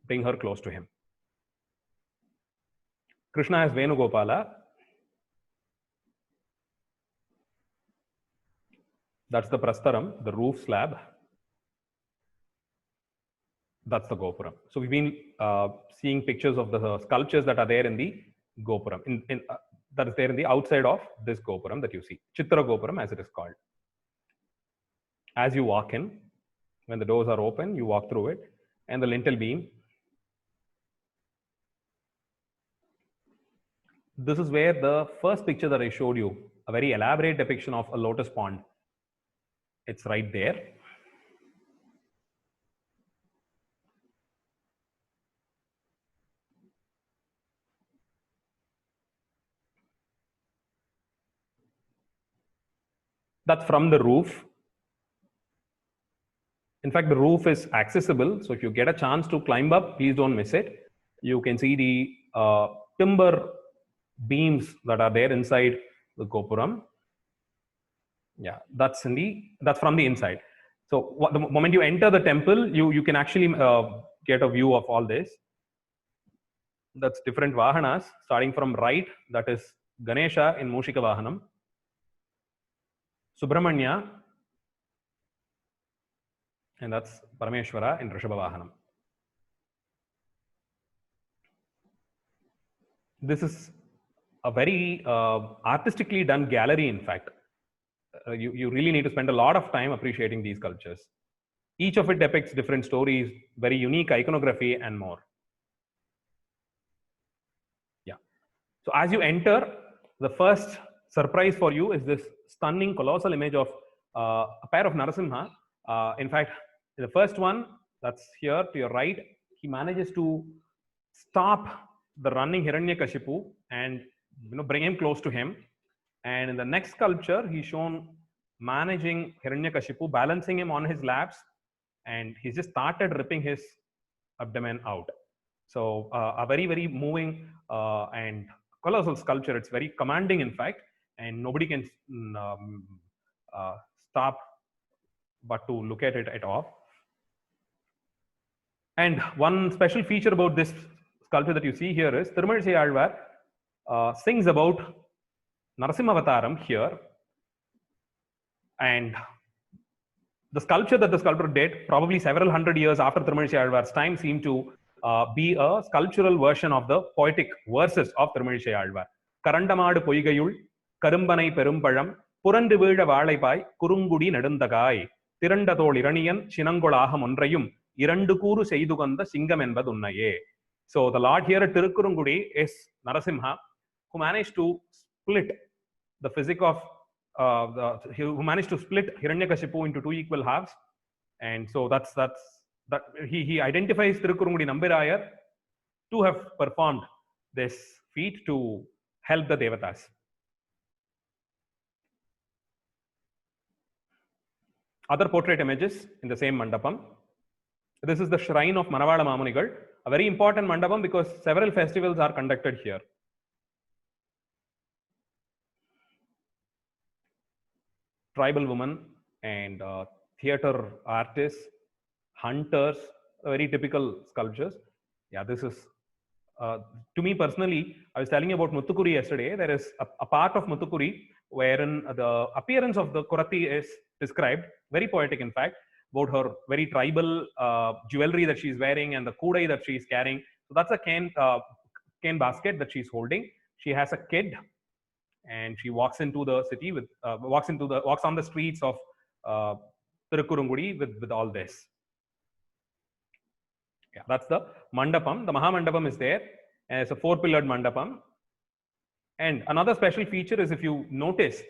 bring her close to him. Krishna as Venugopala. That's the prastaram, the roof slab. That's the Gopuram. So we've been seeing pictures of the sculptures that are there in the Gopuram, that is there in the outside of this Gopuram that you see, Chitra Gopuram as it is called. As you walk in, when the doors are open, you walk through it, and the lintel beam. This is where the first picture that I showed you, a very elaborate depiction of a lotus pond. It's right there. That's from the roof. In fact, the roof is accessible. So if you get a chance to climb up, please don't miss it. You can see the timber beams that are there inside the Gopuram. Yeah, that's from the inside. So the moment you enter the temple, you can actually get a view of all this. That's different Vahanas, starting from right, that is Ganesha in Mushika Vahanam, Subramanya, and that's Parameshwara in Rishabha Vahanam. This is a very artistically done gallery, in fact. You really need to spend a lot of time appreciating these sculptures. Each of it depicts different stories, very unique iconography, and more. Yeah. So as you enter, the first surprise for you is this stunning, colossal image of a pair of Narasimha. In fact, the first one, that's here to your right, he manages to stop the running Hiranyakashipu and bring him close to him. And in the next sculpture, he's shown managing Hiranyakashipu, balancing him on his laps, and he just started ripping his abdomen out. So a very, very moving and colossal sculpture. It's very commanding, in fact, and nobody can stop but to look at it at all. And one special feature about this sculpture that you see here is Tirumalizhi Alvar sings about Narasimhavataram here, and the sculpture that the sculptor did probably several hundred years after Tirumalizhi Alvar's time seemed to be a sculptural version of the poetic verses of Tirumalizhi Alvar. Karandamadu Poigayul, Karumbanai Perumpalam, Purandu Vida Valaipai, Kurungudi Nedundagai, Tirandadol Iranian, Chinangolaham Onrayum, Irandukuru Seiduganda Singam Enbadunnaye. So the Lord here at Tirukurungudi is Narasimha, who managed to split the physique of who managed to split Hiranyakashipu into two equal halves, and so that he identifies Tirukurungudi Nambirayar to have performed this feat to help the Devatas. Other portrait images in the same mandapam. This is the shrine of Manavala Mamunigal, a very important mandapam because several festivals are conducted here. Tribal women and theater artists, hunters, very typical sculptures. Yeah, this is, to me personally, I was telling you about Muttukuri yesterday. There is a part of Muttukuri wherein the appearance of the Kurati is described, very poetic in fact, about her very tribal jewelry that she's wearing and the kudai that she's carrying. So that's a cane basket that she's holding. She has a kid, and she walks into the city with walks on the streets of Tirukurungudi with all this. Yeah, that's the mandapam. The Mahamandapam is there, and it's a 4-pillared mandapam. And another special feature is, if you notice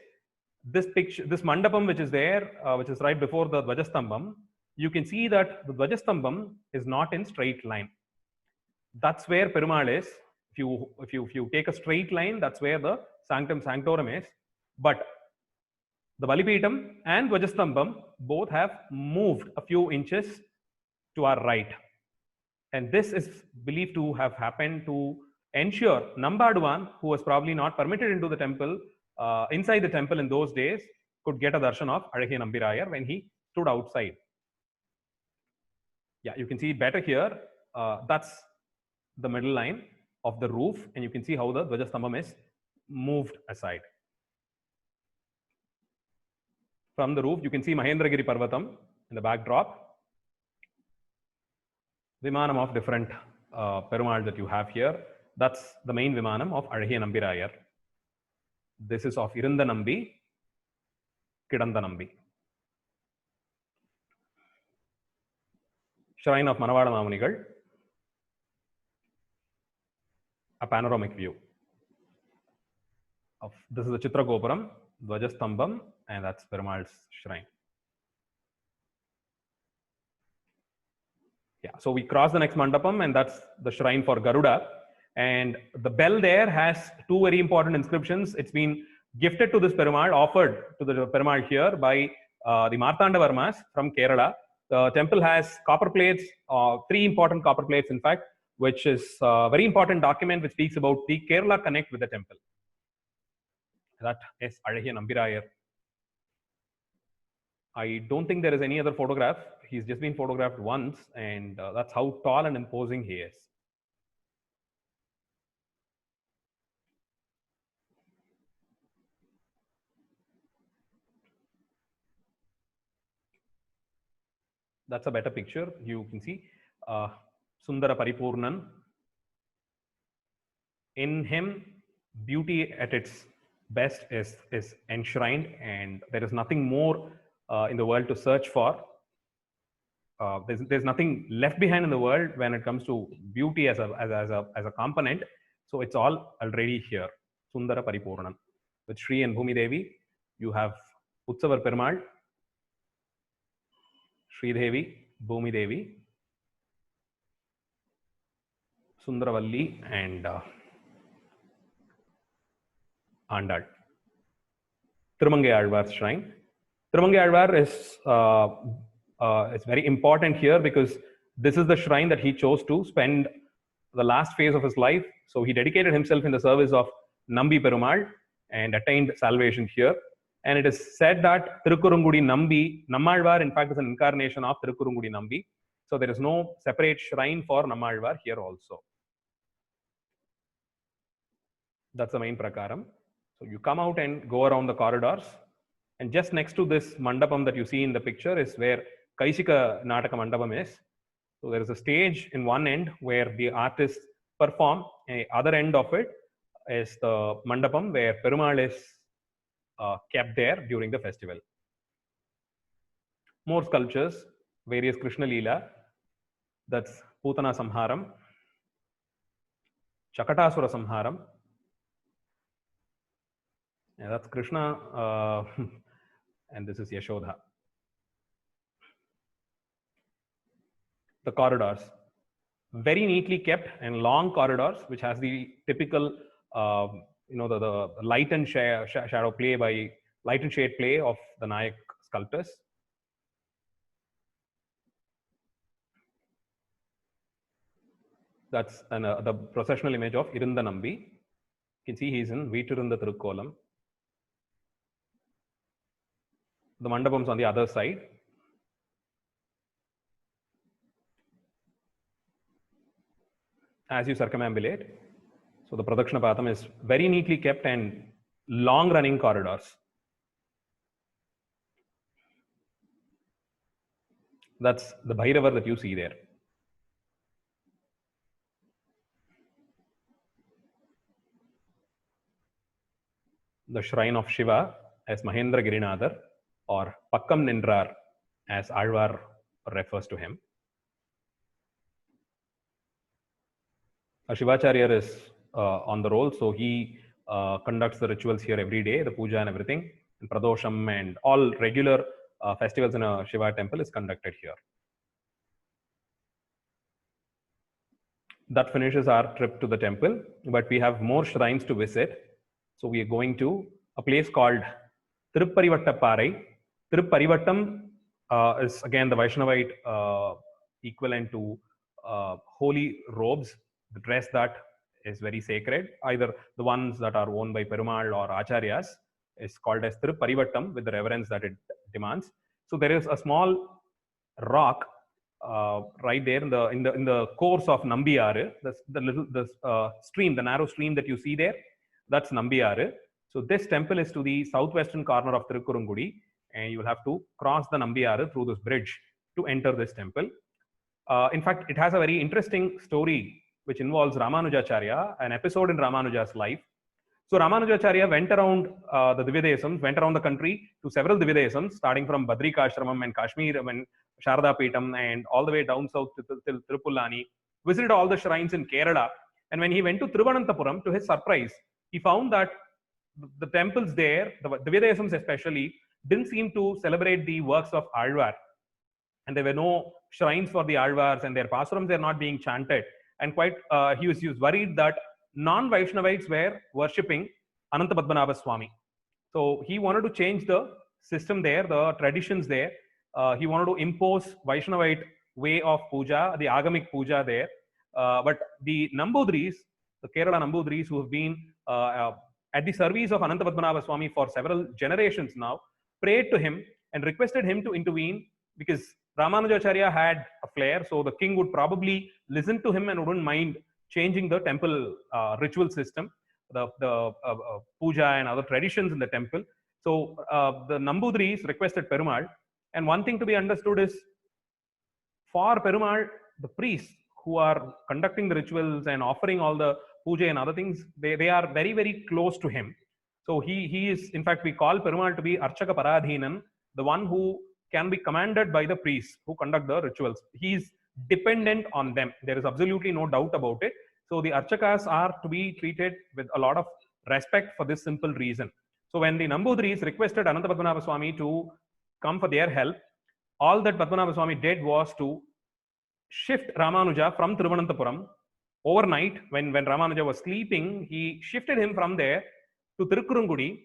this picture, this mandapam which is there, which is right before the Dvajastambam, you can see that the Dvajastambam is not in straight line. That's where Perumal is. If you take a straight line, that's where the Sanctum Sanctorum is. But the Balipeetam and Dvajastambam both have moved a few inches to our right. And this is believed to have happened to ensure Nambaduan, who was probably not permitted into the temple, inside the temple in those days, could get a darshan of Azhagiya Nambirayar when he stood outside. Yeah, you can see it better here. That's the middle line of the roof, and you can see how the Dvajastambham is moved aside. From the roof, you can see Mahendragiri Parvatam in the backdrop. Vimanam of different Perumal that you have here. That's the main Vimanam of Azhagiya Nambirayar. This is of Irunda Nambi, Kidanda Nambi. Shrine of Manavada Mamunigal. A panoramic view of this is the Chitra Gopuram, Dvajastambham, and that's Perumal's shrine. Yeah, so we cross the next mandapam, and that's the shrine for Garuda. And the bell there has two very important inscriptions. It's been gifted to this Perumal, offered to the Perumal here by the Martanda Varmas from Kerala. The temple has copper plates, three important copper plates, in fact, which is a very important document which speaks about the Kerala connect with the temple. That is Azhagiya Nambirayar. I don't think there is any other photograph. He's just been photographed once, and that's how tall and imposing he is. That's a better picture. You can see Sundara Paripurnan. In him, beauty at its best is enshrined, and there is nothing more in the world to search for. There's nothing left behind in the world when it comes to beauty as a component. So it's all already here. Sundara Paripurnan. With Shri and Bhumi Devi, you have Utsavar Perumal, Shri Devi, Bhumi Devi, Sundaravalli, and Andal. Thirumangai Alvar's shrine. Thirumangai Alvar is very important here because this is the shrine that he chose to spend the last phase of his life. So he dedicated himself in the service of Nambi Perumal and attained salvation here. And it is said that Thirukurungudi Nambi, Nammalvar in fact is an incarnation of Thirukurungudi Nambi. So there is no separate shrine for Nammalvar here also. That's the main prakaram. So you come out and go around the corridors, and just next to this mandapam that you see in the picture is where Kaishika Nataka Mandapam is. So there is a stage in one end where the artists perform, and the other end of it is the mandapam where Perumal is kept there during the festival. More sculptures, various Krishna Leela, that's Putana Samharam, Chakatasura Samharam, and that's Krishna, and this is Yashodha. The corridors, very neatly kept and long corridors, which has the typical, the light and shadow play by light and shade play of the Nayak sculptors. That's the processional image of Irunda Nambi. You can see he's in Veetirunda Thirukkolam. The mandapam's on the other side. As you circumambulate, so the Pradakshina Patham is very neatly kept and long running corridors. That's the Bhairavar that you see there. The shrine of Shiva as Mahendra Girinadhar, or Pakkam Nindrar as Alvar refers to him. Shivacharya is on the roll, so he conducts the rituals here every day, the puja and everything, and Pradosham and all regular festivals in a Shiva temple is conducted here. That finishes our trip to the temple, but we have more shrines to visit. So we are going to a place called Tiruparivattaparai. Tiruparivattam is again the Vaishnavite equivalent to holy robes, the dress that is very sacred. Either the ones that are owned by Perumal or Acharyas is called as Tiruparivattam with the reverence that it demands. So there is a small rock right there in the course of Nambiyaru, the stream, the narrow stream that you see there, that's Nambiyaru. So this temple is to the southwestern corner of Tirukkurungudi, and you will have to cross the Nambiyaru through this bridge to enter this temple. In fact, it has a very interesting story which involves Ramanujacharya, an episode in Ramanuja's life. So Ramanujacharya went around the Divyadesams, went around the country to several Divyadesams, starting from Badrikashramam and Kashmir and Sharada Peetam and all the way down south to Tirupulani, visited all the shrines in Kerala. And when he went to Thiruvananthapuram, to his surprise, he found that the temples there, the Divyadesams especially, didn't seem to celebrate the works of Alvar. And there were no shrines for the Alvars, and their pasurams are not being chanted. And quite, he was worried that non-Vaishnavites were worshipping Ananta Padmanabha Swami. So he wanted to change the system there, the traditions there. He wanted to impose Vaishnavite way of puja, the agamic puja there. But the Nambudris, the Kerala Nambudris, who have been at the service of Ananta Padmanabha Swami for several generations now, prayed to him and requested him to intervene, because Ramanujacharya had a flair, so the king would probably listen to him and wouldn't mind changing the temple ritual system, the puja and other traditions in the temple. So the Nambudris requested Perumal, and one thing to be understood is, for Perumal, the priests who are conducting the rituals and offering all the puja and other things, they are very, very close to him. So he is, in fact, we call Perumal to be Archaka Paradhinan, the one who can be commanded by the priests who conduct the rituals. He is dependent on them. There is absolutely no doubt about it. So the Archakas are to be treated with a lot of respect for this simple reason. So when the Nambudris requested Ananta Padmanabha Swami to come for their help, all that Padmanabha Swami did was to shift Ramanuja from Thiruvananthapuram. Overnight, when Ramanuja was sleeping, he shifted him from there to Tirukkurungudi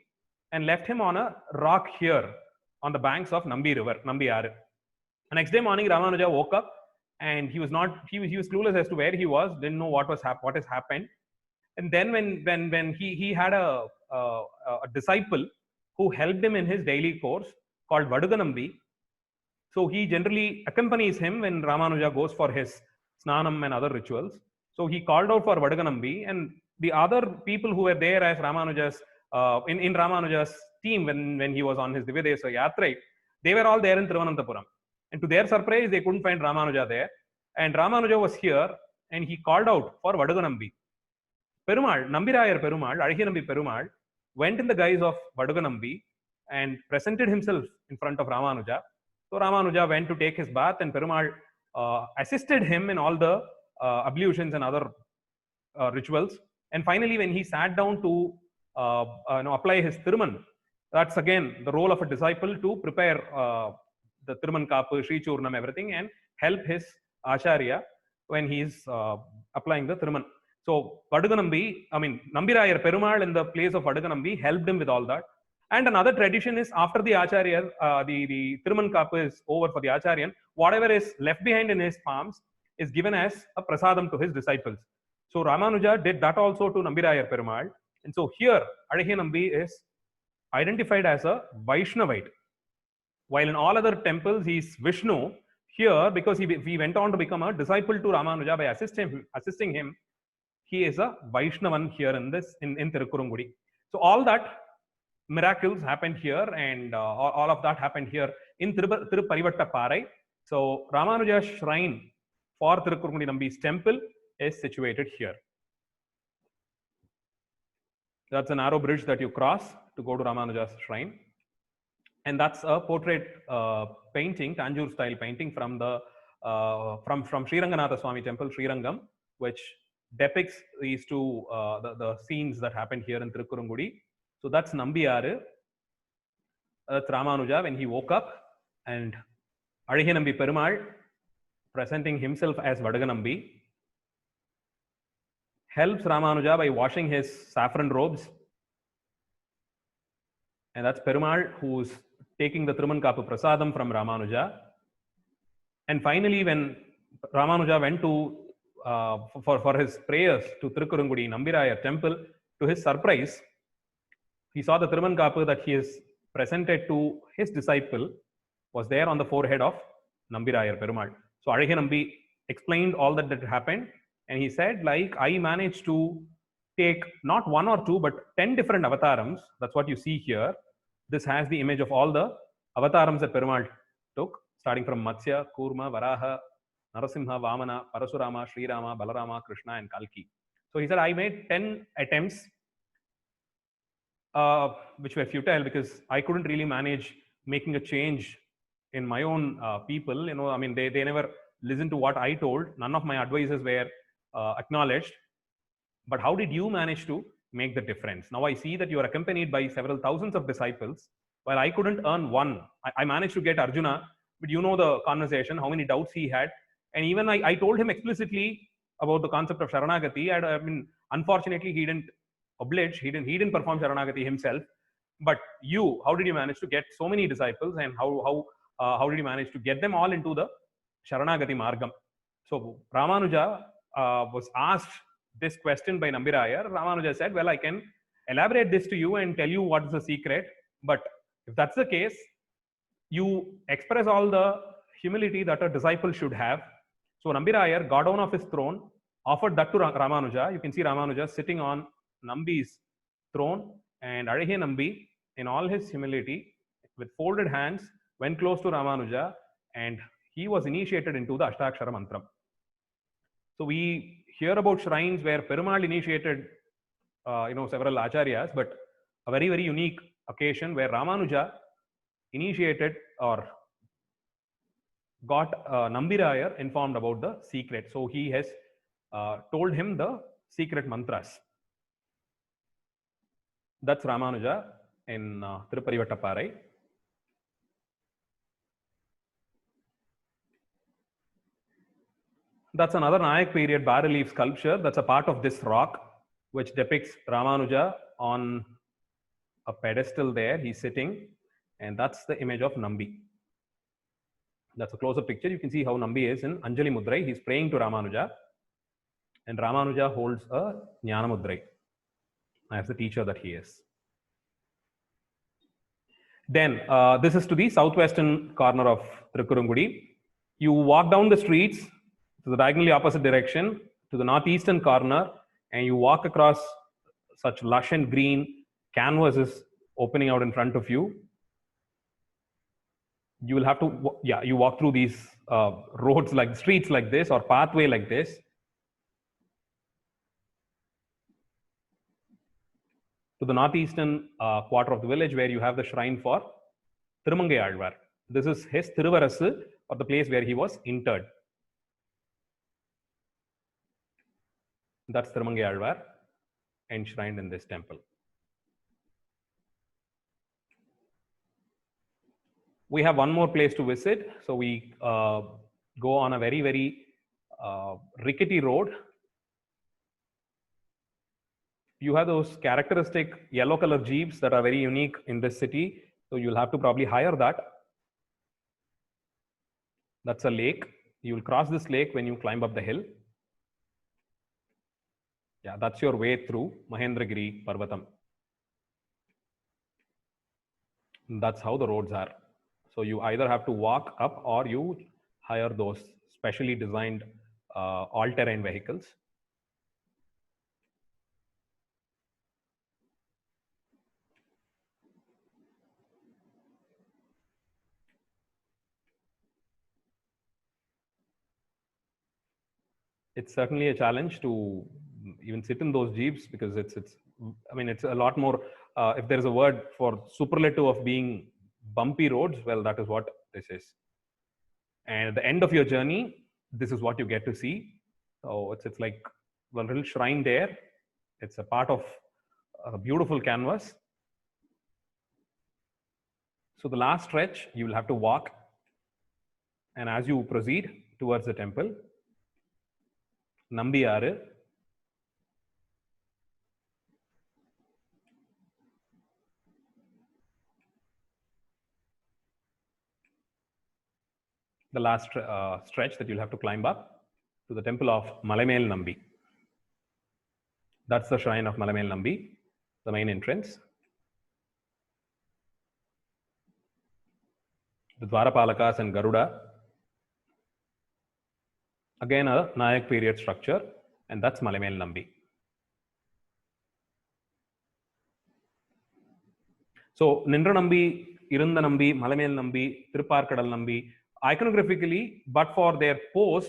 and left him on a rock here on the banks of Nambi River, Nambiyaru. The next day morning, Ramanuja woke up and he was clueless as to where he was, didn't know what has happened. And then when he had a disciple who helped him in his daily course called Vaduganambi. So he generally accompanies him when Ramanuja goes for his snanam and other rituals. So he called out for Vaduganambi, and the other people who were there as Ramanuja's in Ramanuja's team when he was on his Divyadesa Yatra, they were all there in Thiruvananthapuram. And to their surprise, they couldn't find Ramanuja there. And Ramanuja was here, and he called out for Vaduganambi. Perumal, Nambirayar Perumal, Azhiyanambi Perumal, went in the guise of Vaduganambi and presented himself in front of Ramanuja. So Ramanuja went to take his bath, and Perumal assisted him in all the ablutions and other rituals. And finally, when he sat down to apply his Thiruman, that's again the role of a disciple to prepare the Thiruman Kapu, Sri Churnam, everything, and help his Acharya when he is applying the Thiruman. So Vaduganambi, Nambirayar Perumal in the place of Vaduganambi helped him with all that. And another tradition is, after the Acharya, the Thiruman Kapu is over for the Acharyan, whatever is left behind in his palms is given as a prasadam to his disciples. So Ramanuja did that also to Nambirayar Perumal. And so here, Azhiyanambi is identified as a Vaishnavite. While in all other temples, he is Vishnu. Here, because he went on to become a disciple to Ramanuja by assisting him, he is a Vaishnavan here in Tirukkurungudi. So all that miracles happened here, and all of that happened here in Tiruparivattaparai. So Ramanuja's shrine for Tirukkurungudi Nambi's temple is situated here. That's a narrow bridge that you cross to go to Ramanuja's shrine. And that's a portrait painting, Tanjore style painting from Sri Ranganatha Swami temple, Sri Rangam, which depicts these two the scenes that happened here in Tirukkurungudi. So that's Nambiyaru. That's Ramanuja when he woke up, and Azhiyanambi Perumal presenting himself as Vaduganambi helps Ramanuja by washing his saffron robes. And that's Perumal who's taking the Thiruman Kapu Prasadam from Ramanuja. And finally, when Ramanuja went to for his prayers to Thirukurungudi Nambiraya temple. To his surprise, he saw the Thirumankapu that he has presented to his disciple was there on the forehead of Nambirayar Perumal. So Azhagya Nambi explained all that happened, and he said, like, I managed to take not one or two, but 10 different avatarams. That's what you see here. This has the image of all the avatarams that Perumal took, starting from Matsya, Kurma, Varaha, Narasimha, Vamana, Parasurama, Sri Rama, Balarama, Krishna, and Kalki. So he said, I made 10 attempts, which were futile because I couldn't really manage making a change in my own people. You know, I mean, they never listened to what I told. None of my advices were acknowledged. But how did you manage to make the difference? Now I see that you are accompanied by several thousands of disciples. While I couldn't earn one, I managed to get Arjuna, but you know the conversation, how many doubts he had. And even I told him explicitly about the concept of Sharanagati. I mean, unfortunately, he didn't oblige, he didn't perform Sharanagati himself. But you, how did you manage to get so many disciples, and how did you manage to get them all into the Sharanagati Margam? So Ramanuja was asked this question by Nambirayar. Ramanuja said, well, I can elaborate this to you and tell you what is the secret. But if that's the case, you express all the humility that a disciple should have. So Nambirayar got down off his throne, offered that to Ramanuja. You can see Ramanuja sitting on Nambi's throne, and Azhagya Nambi, in all his humility, with folded hands, went close to Ramanuja, and he was initiated into the Ashtakshara Mantram. So we hear about shrines where Perumal initiated, several acharyas, but a very, very unique occasion where Ramanuja initiated or got Nambirayar informed about the secret. So he has told him the secret mantras. That's Ramanuja in Tiruparivattaparai. That's another Nayak period bas-relief sculpture. That's a part of this rock, which depicts Ramanuja on a pedestal there. He's sitting, and that's the image of Nambi. That's a closer picture. You can see how Nambi is in Anjali Mudrai. He's praying to Ramanuja, and Ramanuja holds a Jnana Mudrai as the teacher that he is. Then, this is to the southwestern corner of Tirukkurungudi. You walk down the streets to the diagonally opposite direction to the northeastern corner, and you walk across such lush and green canvases opening out in front of you. You will have to, you walk through these roads like streets like this or pathway like this. To the northeastern quarter of the village, where you have the shrine for Thirumangai Alvar. This is his Thiruvarasu, or the place where he was interred. That's Thirumangai Alvar enshrined in this temple. We have one more place to visit. So we go on a very, very rickety road. You have those characteristic yellow color jeeps that are very unique in this city. So you'll have to probably hire that. That's a lake. You will cross this lake when you climb up the hill. Yeah, that's your way through Mahendragiri Parvatam. That's how the roads are. So you either have to walk up or you hire those specially designed all-terrain vehicles. It's certainly a challenge to even sit in those jeeps because it's a lot more, if there's a word for superlative of being bumpy roads, well, that is what this is. And at the end of your journey, this is what you get to see. So it's like a little shrine there. It's a part of a beautiful canvas. So the last stretch, you will have to walk. And as you proceed towards the temple, Nambiyaaru, the last stretch that you'll have to climb up. to the temple of Malamel Nambi. That's the shrine of Malamel Nambi, the main entrance. The Dwarapalakas and Garuda. Again, a Nayak period structure, and that's Malamel Nambi. So, Nindra Nambi, Irunda Nambi, Malamel Nambi, Tirupparkadal Nambi, iconographically, but for their pose,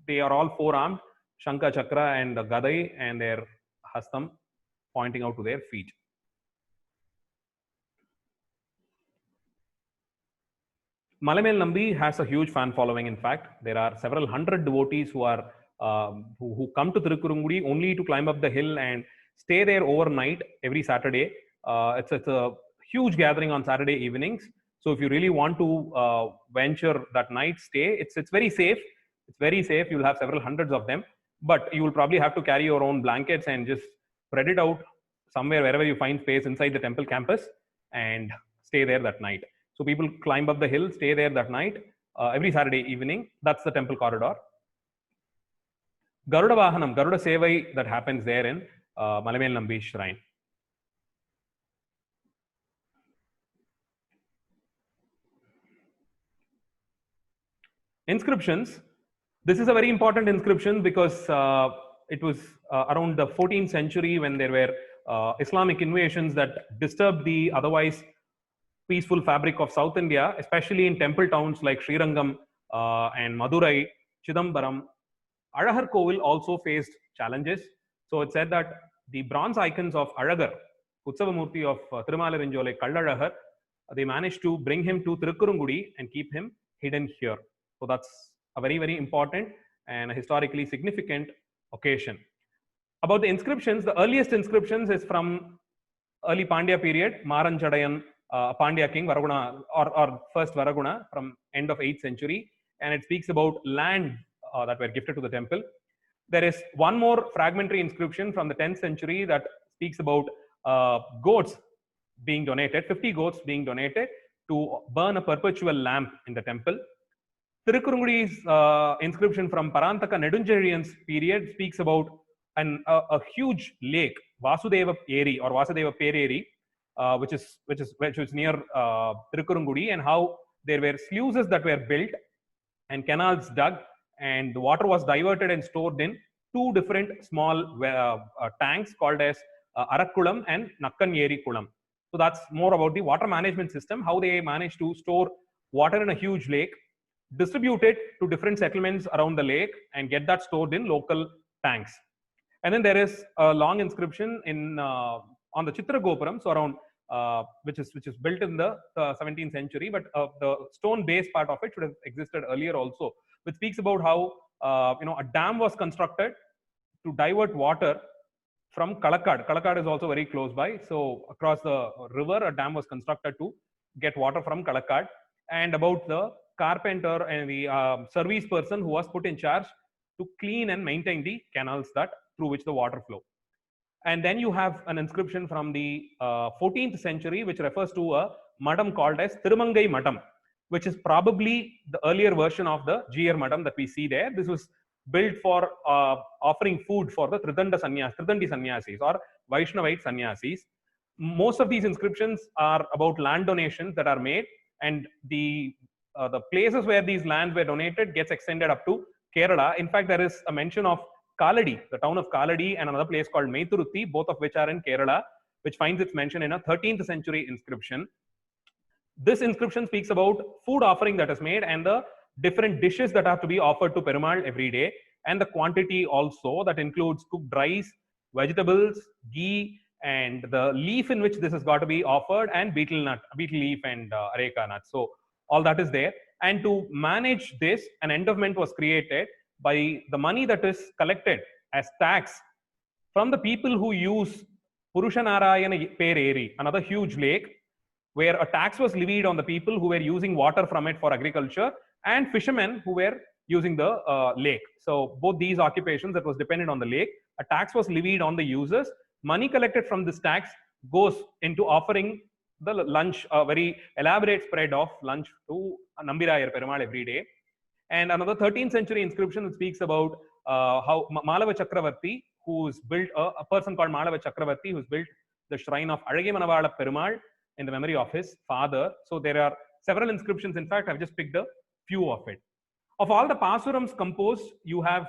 they are all four-armed, Shankha Chakra and Gadai, and their Hastam pointing out to their feet. Malamel Nambi has a huge fan following. In fact, there are several hundred devotees who are who come to Tirukkurungudi only to climb up the hill and stay there overnight every Saturday. It's a huge gathering on Saturday evenings. So if you really want to venture that night stay, it's very safe. It's very safe. You'll have several hundreds of them, but you will probably have to carry your own blankets and just spread it out somewhere wherever you find space inside the temple campus and stay there that night. So people climb up the hill, stay there that night, every Saturday evening. That's the temple corridor. Garuda Vahanam, Garuda Sevai that happens there in Malamel Nambi shrine. Inscriptions. This is a very important inscription because it was around the 14th century when there were Islamic invasions that disturbed the otherwise peaceful fabric of South India, especially in temple towns like Srirangam and Madurai, Chidambaram. Azhagar Kovil also faced challenges. So it said that the bronze icons of Azhagar, Utsavamurti of Tirumala Kallazhagar, they managed to bring him to Tirukkurungudi and keep him hidden here. So that's a very, very important and a historically significant occasion. About the inscriptions, the earliest inscriptions is from early Pandya period, Maranchadayan, Pandya king, Varaguna, or first Varaguna from end of 8th century. And it speaks about land that were gifted to the temple. There is one more fragmentary inscription from the 10th century that speaks about goats being donated, 50 goats being donated to burn a perpetual lamp in the temple. Tirukkurungudi's inscription from Parantaka Nedunchezhiyan's period speaks about a huge lake, Vasudeva Eri or Vasudeva Pereri, which is near Tirukkurungudi, and how there were sluices that were built and canals dug, and the water was diverted and stored in two different small tanks called as Arakkulam and Nakkanyeri Kulam. So that's more about the water management system, how they managed to store water in a huge lake, distribute it to different settlements around the lake, and get that stored in local tanks. And then there is a long inscription in on the Chitra Gopuram, so around which is built in the 17th century, but the stone base part of it should have existed earlier also, which speaks about how a dam was constructed to divert water from Kalakkad. Kalakkad is also very close by, so across the river a dam was constructed to get water from Kalakkad, and about the carpenter and the service person who was put in charge to clean and maintain the canals that through which the water flow. And then you have an inscription from the 14th century which refers to a madam called as Thirumangai Madam, which is probably the earlier version of the GR Madam that we see there. This was built for offering food for the Tridandi Sannyasis or Vaishnavite Sannyasis. Most of these inscriptions are about land donations that are made, and the places where these lands were donated gets extended up to Kerala. In fact, there is a mention of Kaladi, the town of Kaladi, and another place called Meithuruthi, both of which are in Kerala, which finds its mention in a 13th century inscription. This inscription speaks about food offering that is made and the different dishes that have to be offered to Perumal every day, and the quantity also that includes cooked rice, vegetables, ghee, and the leaf in which this has got to be offered, and betel leaf and areca nuts. So all that is there. And to manage this, an endowment was created by the money that is collected as tax from the people who use Purushanarayana Pereri, another huge lake, where a tax was levied on the people who were using water from it for agriculture, and fishermen who were using the lake. So both these occupations that was dependent on the lake, a tax was levied on the users. Money collected from this tax goes into offering the lunch, a very elaborate spread of lunch to Nambirayar Perumal every day. And another 13th century inscription that speaks about how Malava Chakravarti, who's built a person called Malava Chakravarti, who's built the shrine of Azhage Manavala Perumal in the memory of his father. So there are several inscriptions. In fact, I've just picked a few of it. Of all the pasurams composed, you have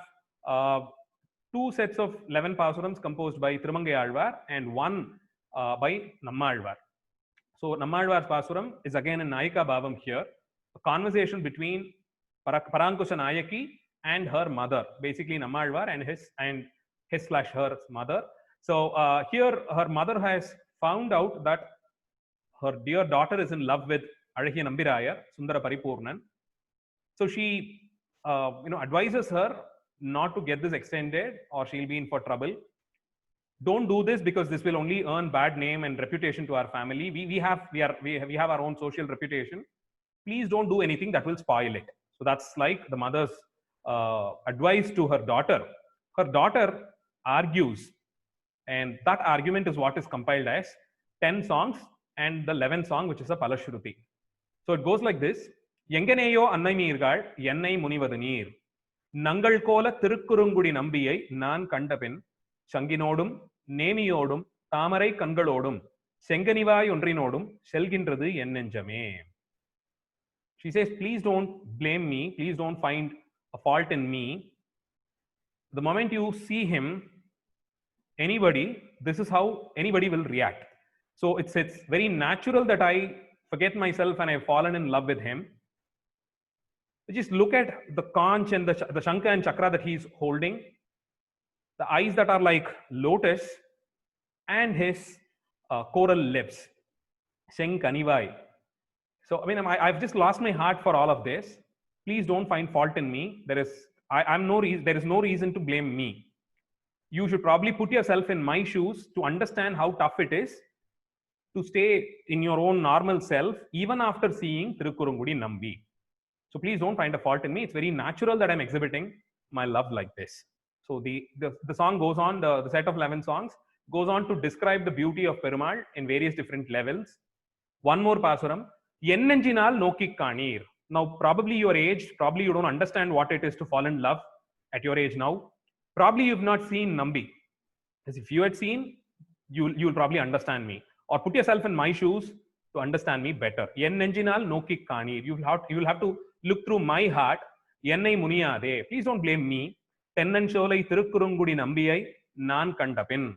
two sets of 11 pasurams composed by Thirumangai Alvar and one by Nammalvar. So Nammalvar's pasuram is again in Nayika Bhavam here, a conversation between Parankusha Nayaki and her mother, basically Nammalvar and his/her mother. So here her mother has found out that her dear daughter is in love with Azhagiya Nambirayar, Sundara Paripurnan. So she advises her not to get this extended or she'll be in for trouble. Don't do this because this will only earn bad name and reputation to our family. We have our own social reputation. Please don't do anything that will spoil it. So that's like the mother's advice to her daughter. Her daughter argues, and that argument is what is compiled as 10 songs and the 11th song, which is a Palashruti. So it goes like this. Yenganeyo annai neergal ennai munivadu neer. Nangal kola Tirukkurungudi nambiyai naan kandapin. சங்கினோடும் நேமியோடும் தாமரை கண்களோடும் செங்கனிவாய் ஒன்றினோடும் செல்கின்றது என் நெஞ்சமே. She says, please don't blame me, please don't find a fault in me. The moment you see him, anybody, this is how anybody will react. So it's very natural that I forget myself and I've fallen in love with him. Just look at the conch and the shankha and chakra that he's holding, the eyes that are like lotus, and his coral lips. Senkanivai. So, I mean, I've just lost my heart for all of this. Please don't find fault in me. There is no reason to blame me. You should probably put yourself in my shoes to understand how tough it is to stay in your own normal self, even after seeing Tirukkurungudi Nambi. So please don't find a fault in me. It's very natural that I'm exhibiting my love like this. So the song goes on, the set of 11 songs goes on to describe the beauty of Perumal in various different levels. One more pasuram, Yennenjinal Nokki Kanir. Now, probably your age, probably you don't understand what it is to fall in love at your age now. Probably you've not seen Nambi. Because if you had seen, you'll probably understand me. Or put yourself in my shoes to understand me better. Yennenjinal Nokki Kanir. You will have to look through my heart. Yennai Muniyade. Please don't blame me. Tennansolai Tirukkurungudi Nambiyai Nan Kandapin.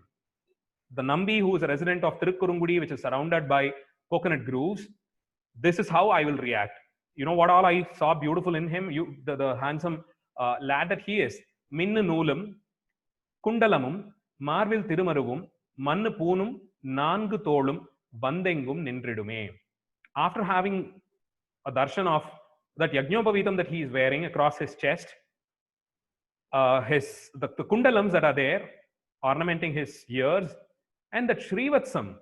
The Nambi, who is a resident of Tirukkurungudi, which is surrounded by coconut groves, this is how I will react. You know what all I saw beautiful in him? The handsome lad that he is. Minnu Noolum, Kundalamum, Marvil Tirumaruvum, Mannu Poonum, Nangu Tolum, Bandengum Nindridume. After having a darshan of that Yajnopavitam that he is wearing across his chest, the kundalams that are there ornamenting his ears, and that Shrivatsam,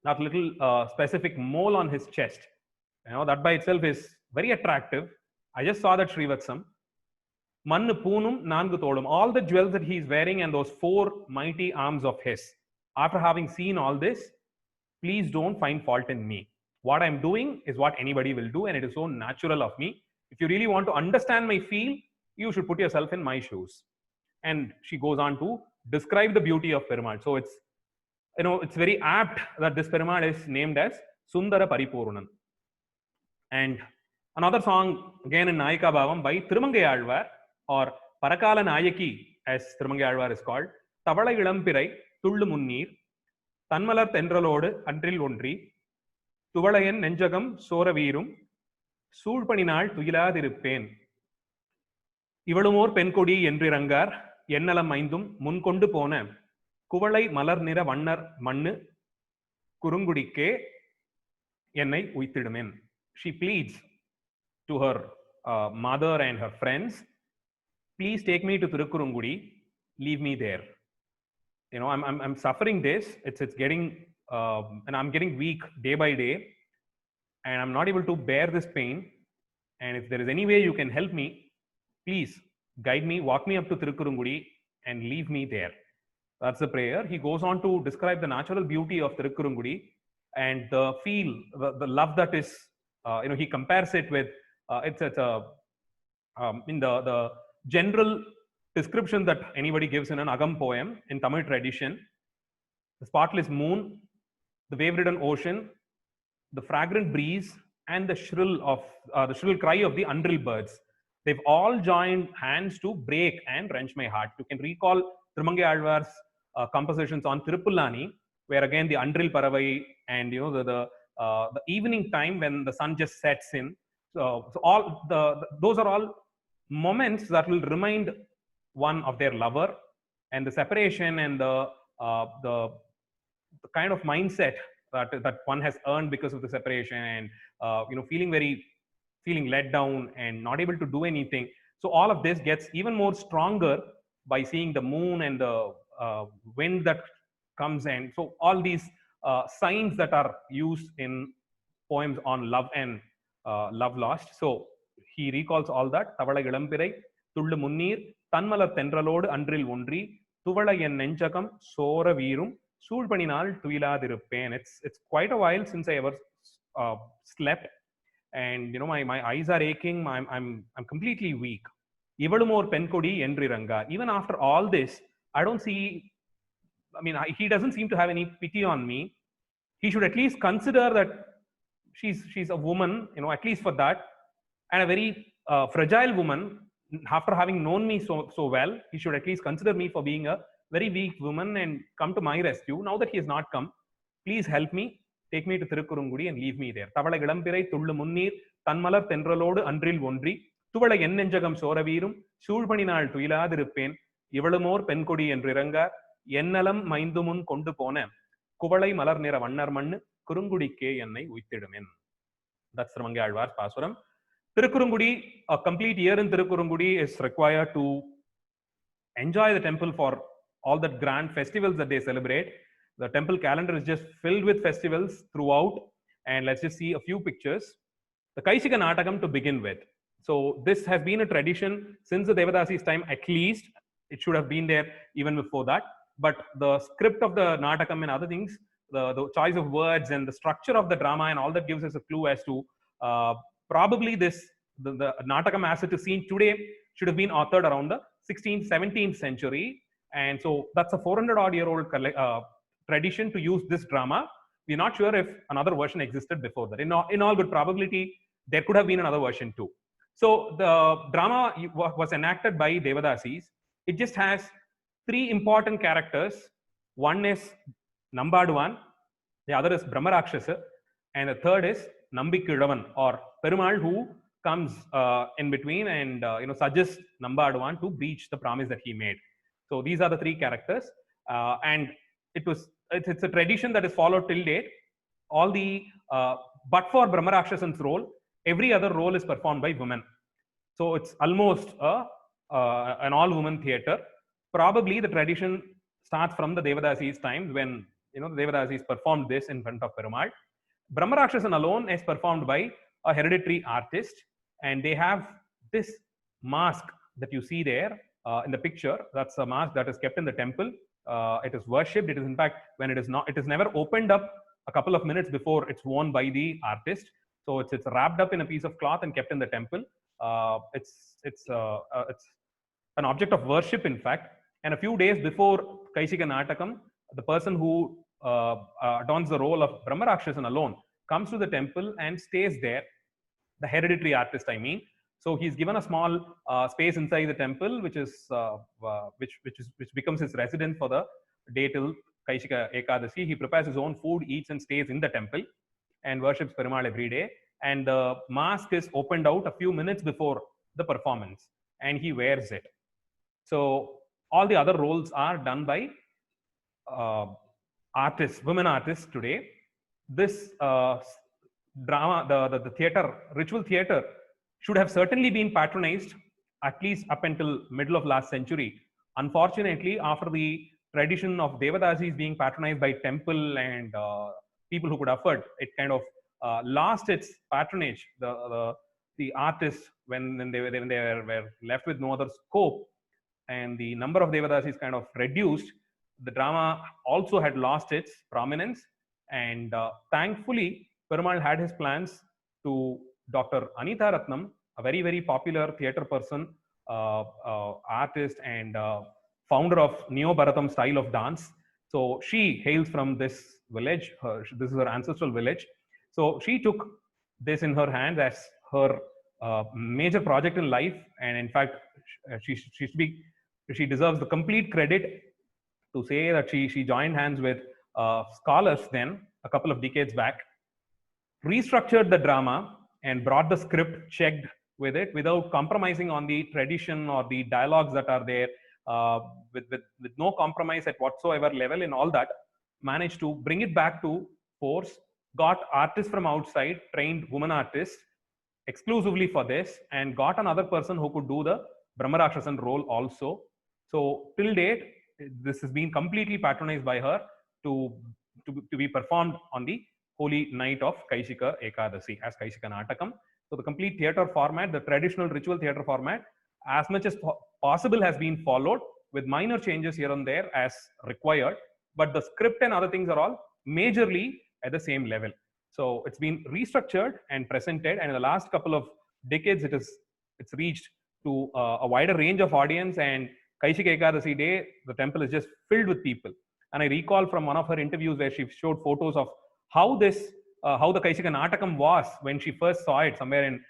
that little specific mole on his chest, that by itself is very attractive. I just saw that Shrivatsam. Mannu Poonum Nangu Tolum, all the jewels that he is wearing and those 4 mighty arms of his. After having seen all this, please don't find fault in me. What I'm doing is what anybody will do, and it is so natural of me. If you really want to understand my feel, you should put yourself in my shoes. And she goes on to describe the beauty of Perumal. So it's very apt that this Perumal is named as Sundara Paripurnan. And another song again in Nayika Bhavam by Thirumangai Alvar, or Parakala Nayaki as Thirumangai Alvar is called. Tavala Ilampirai Tullu Munnir Tanmalar Tendralodu Andril Ondri Tuvalayan Nenjagam Soravirum Soolpaninal Tuyiladirippain Ivalumor Penkodi Endrirangar Yennalam Mindum Munkondu Pona Kuvalai Malar Nira Vannar Mannu Kurungudike Yennai Uithidumen. She pleads to her mother and her friends, please take me to Tirukkurungudi, leave me there. I'm suffering this. It's getting and I'm getting weak day by day, and I'm not able to bear this pain. And if there is any way you can help me, please guide me, walk me up to Tirukkurungudi and leave me there. That's the prayer. He goes on to describe the natural beauty of Tirukkurungudi and the feel, the love that is, he compares it with, in the general description that anybody gives in an Agam poem in Tamil tradition. The spotless moon, the wave-ridden ocean, the fragrant breeze, and the shrill cry of the undrilled birds. They've all joined hands to break and wrench my heart. You can recall Thirumangai Alvar's compositions on Tirupulani, where again the undrilled paravai and the evening time when the sun just sets in. So all those are all moments that will remind one of their lover, and the separation and the kind of mindset that one has earned because of the separation, and feeling let down and not able to do anything. So all of this gets even more stronger by seeing the moon and the wind that comes in. So all these signs that are used in poems on love and love lost. So he recalls all that. Tavala Ilampirai, Tullu Munnir, Tanmalar Tendralod, Andril Wundri, Tuvala en Nenchakam, Sora Virum, Sulpaninal, Tuiladirupain. It's quite a while since I ever slept, and my eyes are aching. I'm completely weak. Ivalumor Penkodi Endriranga. Even after all this, I don't see. I mean, he doesn't seem to have any pity on me. He should at least consider that she's a woman, at least for that, and a very fragile woman. After having known me so well, he should at least consider me for being a very weak woman and come to my rescue. Now that he has not come, please help me. Take me to Thirukurungudi and leave me there. Tavala Ilampirai, Tullu Munnir, Tanmalar Tendralod, Andril Wundri, Tuvala en Nenchakam Soravirum, Sulpaninal Tuiladirupain, Ivalumor Penkodi Endriranga, Ennalam Maindumun Kondu Pona, Kuvalai Malar Nera Vannar Mannu, Kurungudike Ennai Uithidumen. That's Thirumangai Alvar's Pasuram. Thirukurungudi, a complete year in Thirukurungudi is required to enjoy the temple for all the grand festivals that they celebrate. The temple calendar is just filled with festivals throughout, and let's just see a few pictures. The Kaishika Natakam to begin with. So this has been a tradition since the Devadasis time, at least. It should have been there even before that. But the script of the Natakam and other things, the choice of words and the structure of the drama and all that gives us a clue as to probably the Natakam as it is seen today should have been authored around the 16th, 17th century. And so that's a 400-odd-year-old tradition to use this drama. We're not sure if another version existed before that. In all good probability, there could have been another version too. So the drama was enacted by Devadasis. It just has three important characters. One is Nambaduvan, the other is Brahmarakshasa, and the third is Nambikkilavan or Perumal, who comes in between and suggests Nambaduvan to breach the promise that he made. So these are the three characters, and it's a tradition that is followed till date. All the but for Brahmarakshasan's role, every other role is performed by women. So it's almost an all-woman theater. Probably the tradition starts from the Devadasis times when the Devadasis performed this in front of Perumal. Brahmarakshasan alone is performed by a hereditary artist, and they have this mask that you see there in the picture. That's a mask that is kept in the temple. It is worshipped. It is, in fact, when it is never opened up a couple of minutes before it's worn by the artist. So it's wrapped up in a piece of cloth and kept in the temple. It's an object of worship, in fact. And a few days before Kaishika Natakam, the person who adorns the role of Brahmarakshasan alone comes to the temple and stays there. The hereditary artist, I mean. So he's given a small space inside the temple, which becomes his residence for the day till Kaishika Ekadasi. He prepares his own food, eats, and stays in the temple and worships Perumal every day. And the mask is opened out a few minutes before the performance, and he wears it. So all the other roles are done by artists, women artists today. This drama, the theater, ritual theater, should have certainly been patronized at least up until middle of last century. Unfortunately, after the tradition of Devadasis being patronized by temple and people who could afford, it kind of lost its patronage. The artists, when they were left with no other scope, and the number of Devadasis kind of reduced, the drama also had lost its prominence. And thankfully, Perumal had his plans to Dr. Anitha Ratnam, a very, very popular theater person artist and founder of Neo Bharatam style of dance. So she hails from this village. This is her ancestral village. So she took this in her hands as her major project in life, and in fact, she deserves the complete credit to say that she joined hands with scholars then a couple of decades back, restructured the drama and brought the script checked with it without compromising on the tradition or the dialogues that are there, with no compromise at whatsoever level and all that, managed to bring it back to force, got artists from outside, trained woman artists exclusively for this, and got another person who could do the Brahmarakshasan role also. So till date, this has been completely patronized by her to be performed on the holy night of Kaishika Ekadasi as Kaishika Natakam. So the complete theatre format, the traditional ritual theatre format, as much as possible has been followed with minor changes here and there as required, but the script and other things are all majorly at the same level. So it's been restructured and presented, and in the last couple of decades, it's reached to a wider range of audience. And Kaishika Ekadasi Day, the temple is just filled with people. And I recall from one of her interviews where she showed photos of how the Kaishika Natakam was when she first saw it somewhere in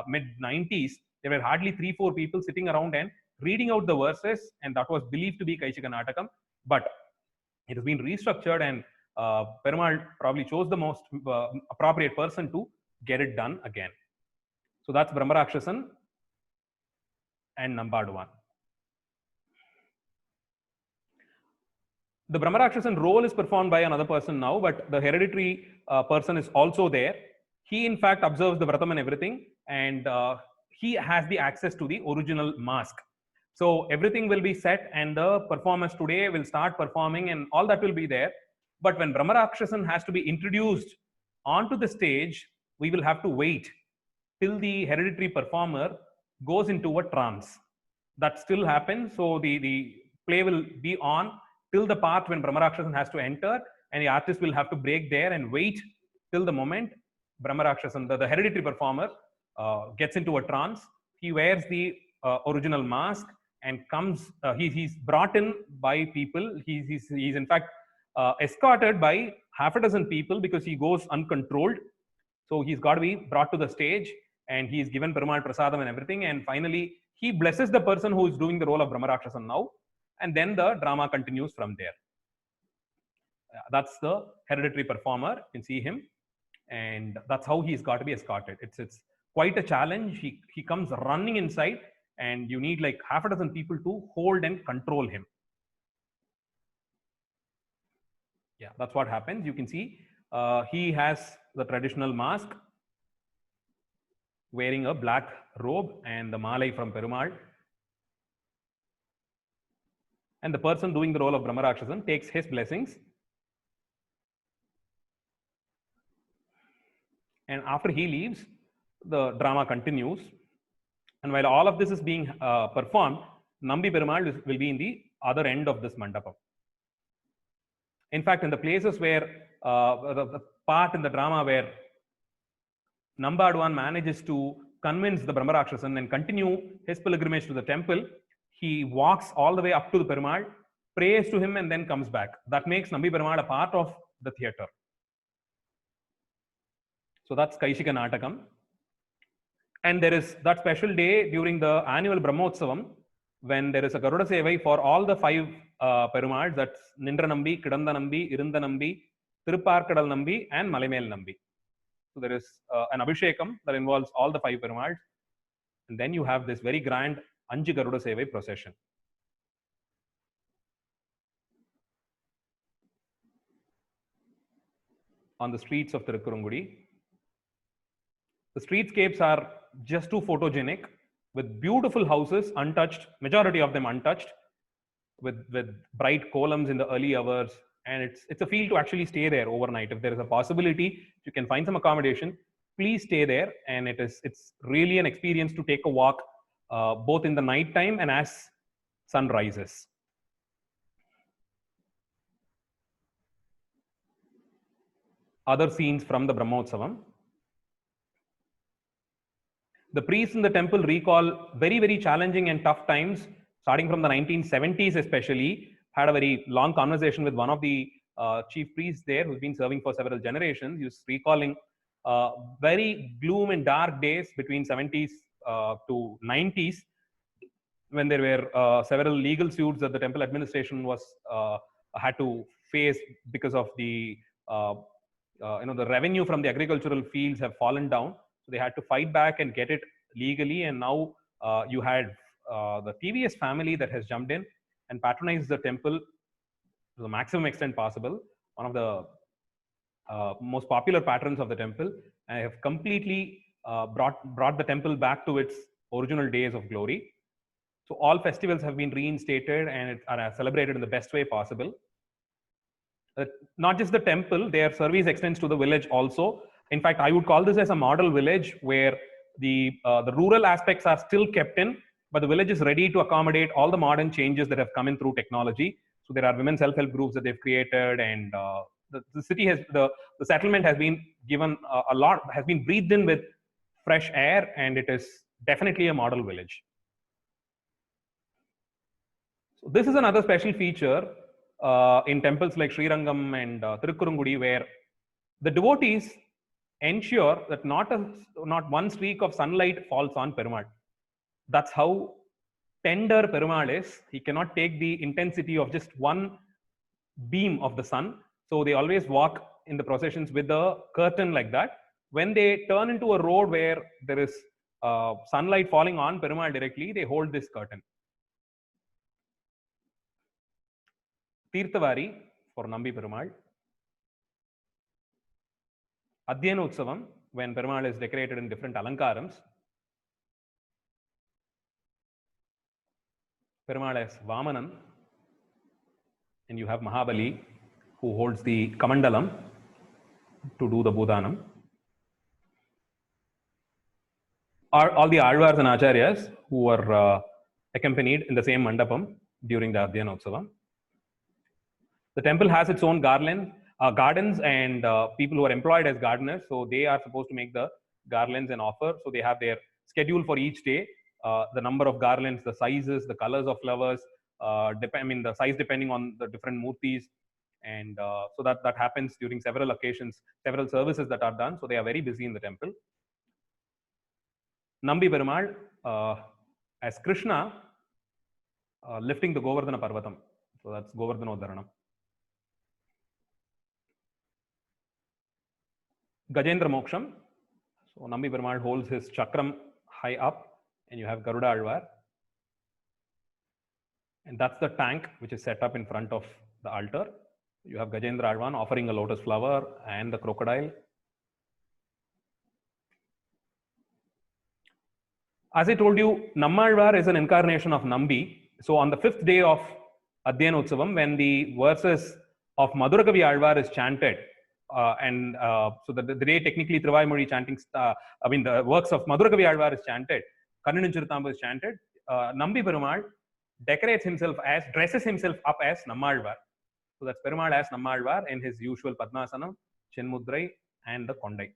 mid 90s. There were hardly 3-4 people sitting around and reading out the verses, and that was believed to be Kaishika Natakam. But it has been restructured, and Perumal probably chose the most appropriate person to get it done again. So that's Brahmarakshasan and Nambaduan. The Brahmarakshasan role is performed by another person now, but the hereditary person is also there. He, in fact, observes the Vratam and everything, and he has the access to the original mask. So everything will be set, and the performance today will start performing, and all that will be there. But when Brahmarakshasan has to be introduced onto the stage, we will have to wait till the hereditary performer goes into a trance. That still happens. So the play will be on till the part when Brahmarakshasan has to enter, and the artist will have to break there and wait till the moment Brahmarakshasan, the hereditary performer, gets into a trance. He wears the original mask and comes. He's brought in by people. He's in fact escorted by half a dozen people because he goes uncontrolled. So he's got to be brought to the stage, and he's given Perumal Prasadam and everything. And finally, he blesses the person who is doing the role of Brahmarakshasan now. And then the drama continues from there. That's the hereditary performer. You can see him. And that's how he's got to be escorted. It's quite a challenge. He comes running inside, and you need like half a dozen people to hold and control him. Yeah, that's what happens. You can see he has the traditional mask, wearing a black robe and the malai from Perumal. And the person doing the role of Brahmarakshasan takes his blessings. And after he leaves, the drama continues. And while all of this is being performed, Nambi Perumal will be in the other end of this mandapam. In fact, in the places where the part in the drama where Nambaduan manages to convince the Brahmarakshasan and continue his pilgrimage to the temple, he walks all the way up to the Perumal, prays to him, and then comes back. That makes Nambi Perumal a part of the theatre. So that's Kaishika Natakam. And there is that special day during the annual Brahmotsavam when there is a Garuda Sevai for all the 5 Perumals, that's Nindra Nambi, Kidanda Nambi, Irunda Nambi, Tirupparkadal Nambi, and Malimel Nambi. So there is an Abhishekam that involves all the 5 Perumals. And then you have this very grand Anji Garuda Sevai procession. On the streets of Tirukkurungudi. The streetscapes are just too photogenic, with beautiful houses, untouched, majority of them untouched, with bright columns in the early hours. And it's a feel to actually stay there overnight. If there is a possibility, you can find some accommodation, please stay there. And it's really an experience to take a walk, both in the night time and as sun rises. Other scenes from the Brahmotsavam. The priests in the temple recall very, very challenging and tough times, starting from the 1970s especially. Had a very long conversation with one of the chief priests there who's been serving for several generations. He was recalling very gloom and dark days between 70s to 90s, when there were several legal suits that the temple administration was had to face because of the the revenue from the agricultural fields have fallen down. So they had to fight back and get it legally. And now you had the TVS family that has jumped in and patronized the temple to the maximum extent possible. One of the most popular patrons of the temple, and have completely brought the temple back to its original days of glory. So all festivals have been reinstated and are celebrated in the best way possible. Not just the temple, their service extends to the village also. In fact, I would call this as a model village where the rural aspects are still kept in, but the village is ready to accommodate all the modern changes that have come in through technology. So there are women's self-help groups that they've created, and the city has, the settlement has been given a lot, has been breathed in with fresh air, and it is definitely a model village. So this is another special feature in temples like Srirangam and Tirukkurungudi, where the devotees ensure that not one streak of sunlight falls on Perumal. That's how tender Perumal is. He cannot take the intensity of just one beam of the sun. So they always walk in the processions with a curtain like that. When they turn into a road where there is sunlight falling on Perumal directly, they hold this curtain. Tirthavari for Nambi Perumal. Adhyana Utsavam, when Perumal is decorated in different alankarams. Perumal as Vamanan, and you have Mahabali, who holds the Kamandalam to do the Bhudanam. All the Alvars and Acharyas who were accompanied in the same mandapam during the Adhyana Utsavam. The temple has its own gardens and people who are employed as gardeners. So they are supposed to make the garlands and offer. So they have their schedule for each day, the number of garlands, the sizes, the colors of flowers, the size depending on the different murtis. And so that happens during several occasions, several services that are done. So they are very busy in the temple. Nambi Perumal as Krishna lifting the Govardhana Parvatam. So that's Govardhanodharanam. Gajendra Moksham. So Nambi Perumal holds his chakram high up, and you have Garuda Alvar. And that's the tank which is set up in front of the altar. You have Gajendra Alvan offering a lotus flower and the crocodile. As I told you, Nammalvar is an incarnation of Nambi. So on the 5th day of Adhyana Utsavam, when the verses of Madhurakavi Alvar is chanted, so the day technically Thiruvazhimozhi chanting, the works of Madhurakavi Alvar is chanted, Kannadin Chiruthambu is chanted, Nambi Perumal dresses himself up as Nammalvar. So that's Perumal as Nammalvar in his usual Padmasanam, Chenmudrai, and the Kondai.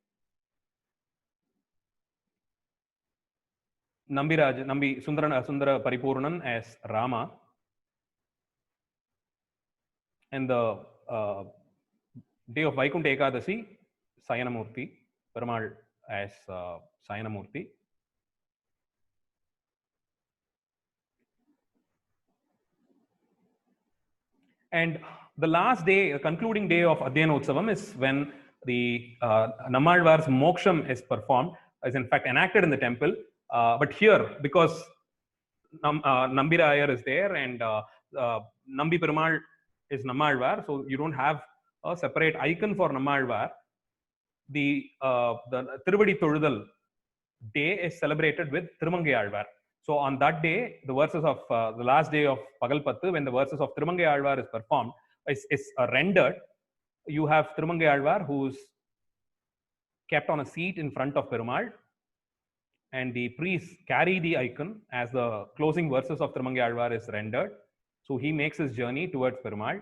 Nambi Sundara Paripurnan as Rama, and the day of Vaikuntha Ekadasi, Sayanamurti, Perumal as Sayanamurti. And the last day, the concluding day of Adhyana Utsavam is when the Nammalvar's Moksham is performed, is in fact enacted in the temple. But here, because Nambirayar is there and Nambi Perumal is Nammalvar, so you don't have a separate icon for Nammalvar. The Tiruvadi Thozhudal day is celebrated with Thirumangai Alvar. So on that day, the verses of the last day of Pagalpattu, when the verses of Thirumangai Alvar is performed, is rendered. You have Thirumangai Alvar who's kept on a seat in front of Perumal, and the priests carry the icon as the closing verses of Thirumangai Alvar is rendered. So he makes his journey towards Perumal,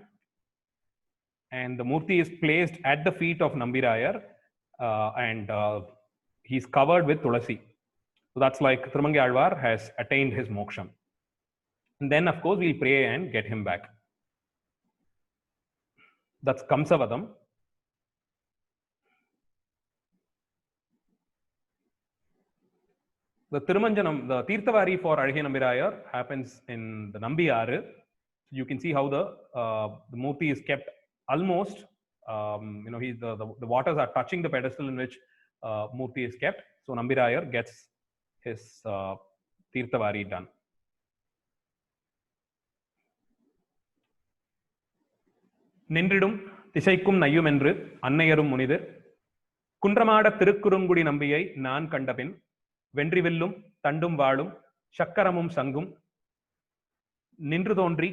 and the Murti is placed at the feet of Nambirayar, and he's covered with Tulasi. So that's like Thirumangi Alvar has attained his moksham. And then, of course, we'll pray and get him back. That's Kamsavadam. The Thirumanjanam, the Tirthavari for Azhagya Nambirayar happens in the Nambi Aaru. You can see how the Murti is kept almost, the waters are touching the pedestal in which Murti is kept. So Nambirayar gets his Tirthavari done. நின்றிடும் திசைக்கும் நையுமென்று அன்னையரும் முனிதர் குன்றமாட திருக்குறுங்குடி நம்பியை நான் கண்டபின் வென்றிவில்லும் தண்டும் வாளும் சக்கரமும் சங்கும் நின்று தோன்றி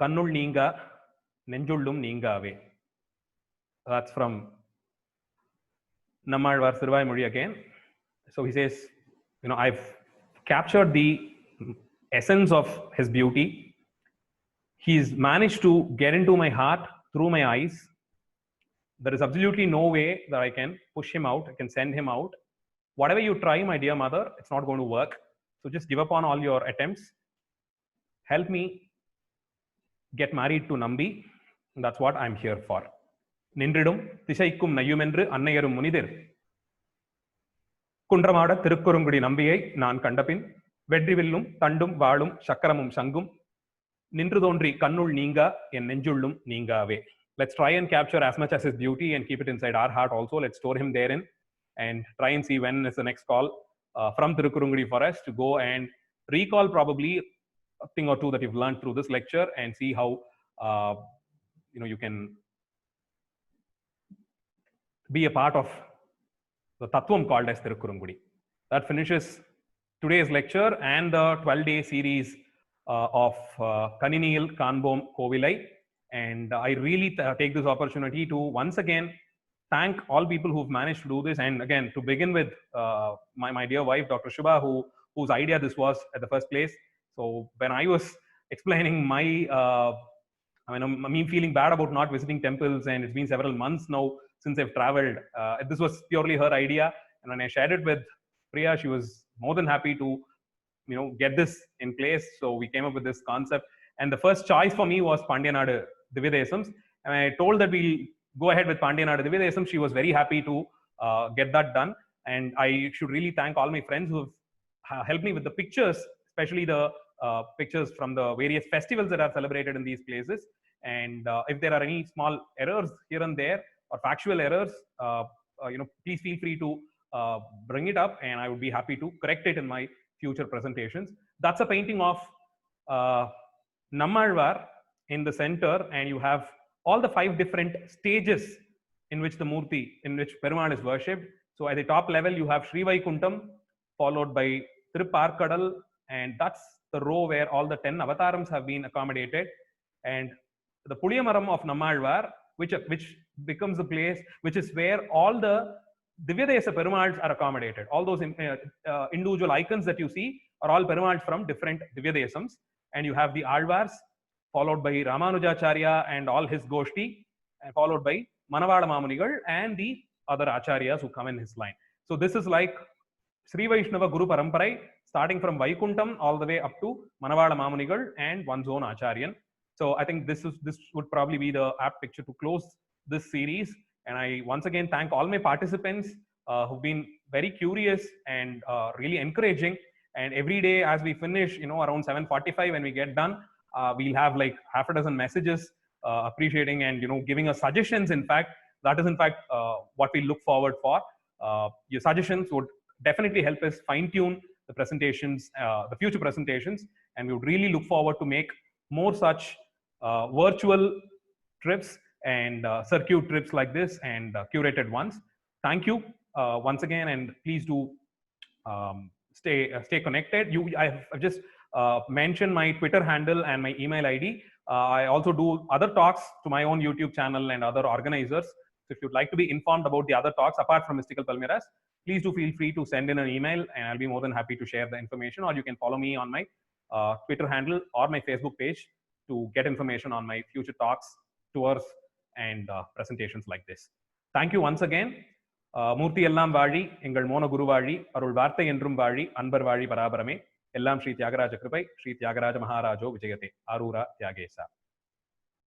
கண்ணுள் நீங்கா நெஞ்சுள்ளும் நீங்காவே. That's from Nammalvar Sirvaimozhi again. So he says, I've captured the essence of his beauty. He's managed to get into my heart through my eyes. There is absolutely no way that I can push him out. I can send him out. Whatever you try, my dear mother, it's not going to work. So just give up on all your attempts. Help me get married to Nambi. That's what I'm here for. Nindridum Tishaikum Nayumendru Annayarum Munidir Kundramada Tirukkurungudi Nambiyai Nan Kandapin Vedrivillum Tandum Valum Shakaramum Sangum Nindru Dondri Kannul Ninga en Nenjullum Ningave. Let's try and capture as much as his beauty and keep it inside our heart also. Let's store him therein and try and see when is the next call from Tirukkurungudi for us to go and recall probably a thing or two that you've learned through this lecture and see how you can be a part of the Tattvam called as Tirukkurungudi. That finishes today's lecture and the 12-day series of Kaninil Kanbom Kovilai. And I really take this opportunity to once again thank all people who've managed to do this. And again, to begin with, my dear wife, Dr. Shubha, whose idea this was at the first place. So when I was explaining me feeling bad about not visiting temples, and it's been several months now since I've traveled, this was purely her idea. And when I shared it with Priya, she was more than happy to get this in place. So we came up with this concept. And the first choice for me was Pandyanadu Divyadesams. And I told that we'll go ahead with Pandyanadu Divyadesams. She was very happy to get that done. And I should really thank all my friends who have helped me with the pictures, especially the pictures from the various festivals that are celebrated in these places. And if there are any small errors here and there or factual errors, please feel free to bring it up, and I would be happy to correct it in my future presentations. That's a painting of Nammalvar in the center, and you have all the 5 different stages in which the Murti, in which Perumal is worshipped. So at the top level, you have Sri Vaikuntham, followed by Thirupparkadal, and that's the row where all the 10 avatarams have been accommodated. And the Puliyamaram of Nammalvar, which becomes the place which is where all the Divyadesa Perumals are accommodated. All those individual icons that you see are all Perumals from different Divyadesams. And you have the Alvars, followed by Ramanujacharya and all his Goshti, and followed by Manavada Mamunigal and the other Acharyas who come in his line. So this is like Sri Vaishnava Guru Paramparai, starting from Vaikuntham all the way up to Manavada Mamunigal and one's own Acharyan. So I think this would probably be the apt picture to close this series. And I once again thank all my participants who've been very curious and really encouraging. And every day as we finish, around 7:45 when we get done, we'll have like half a dozen messages appreciating and giving us suggestions. In fact, that is in fact what we look forward for. Your suggestions would definitely help us fine-tune the presentations, the future presentations, and we would really look forward to make more such virtual trips and circuit trips like this and curated ones. Thank you once again, and please do stay connected. I've just mentioned my Twitter handle and my email ID. I also do other talks to my own YouTube channel and other organizers. So if you'd like to be informed about the other talks apart from Mystical Palmyras, please do feel free to send in an email, and I'll be more than happy to share the information. Or you can follow me on my Twitter handle or my Facebook page to get information on my future talks, tours, and presentations like this. Thank you once again. மூர்த்தி எல்லாம் வாழி, எங்கள் மோன குருவாழி, அருள் வார்த்தை என்றும் வாழி, அன்பர் வாழி பராபரமே. எல்லாம் ஸ்ரீ தியாகராஜ கிருபை. ஸ்ரீ தியாகராஜ மகாராஜோ விஜயதே. ஆரூரா தியாகேசா.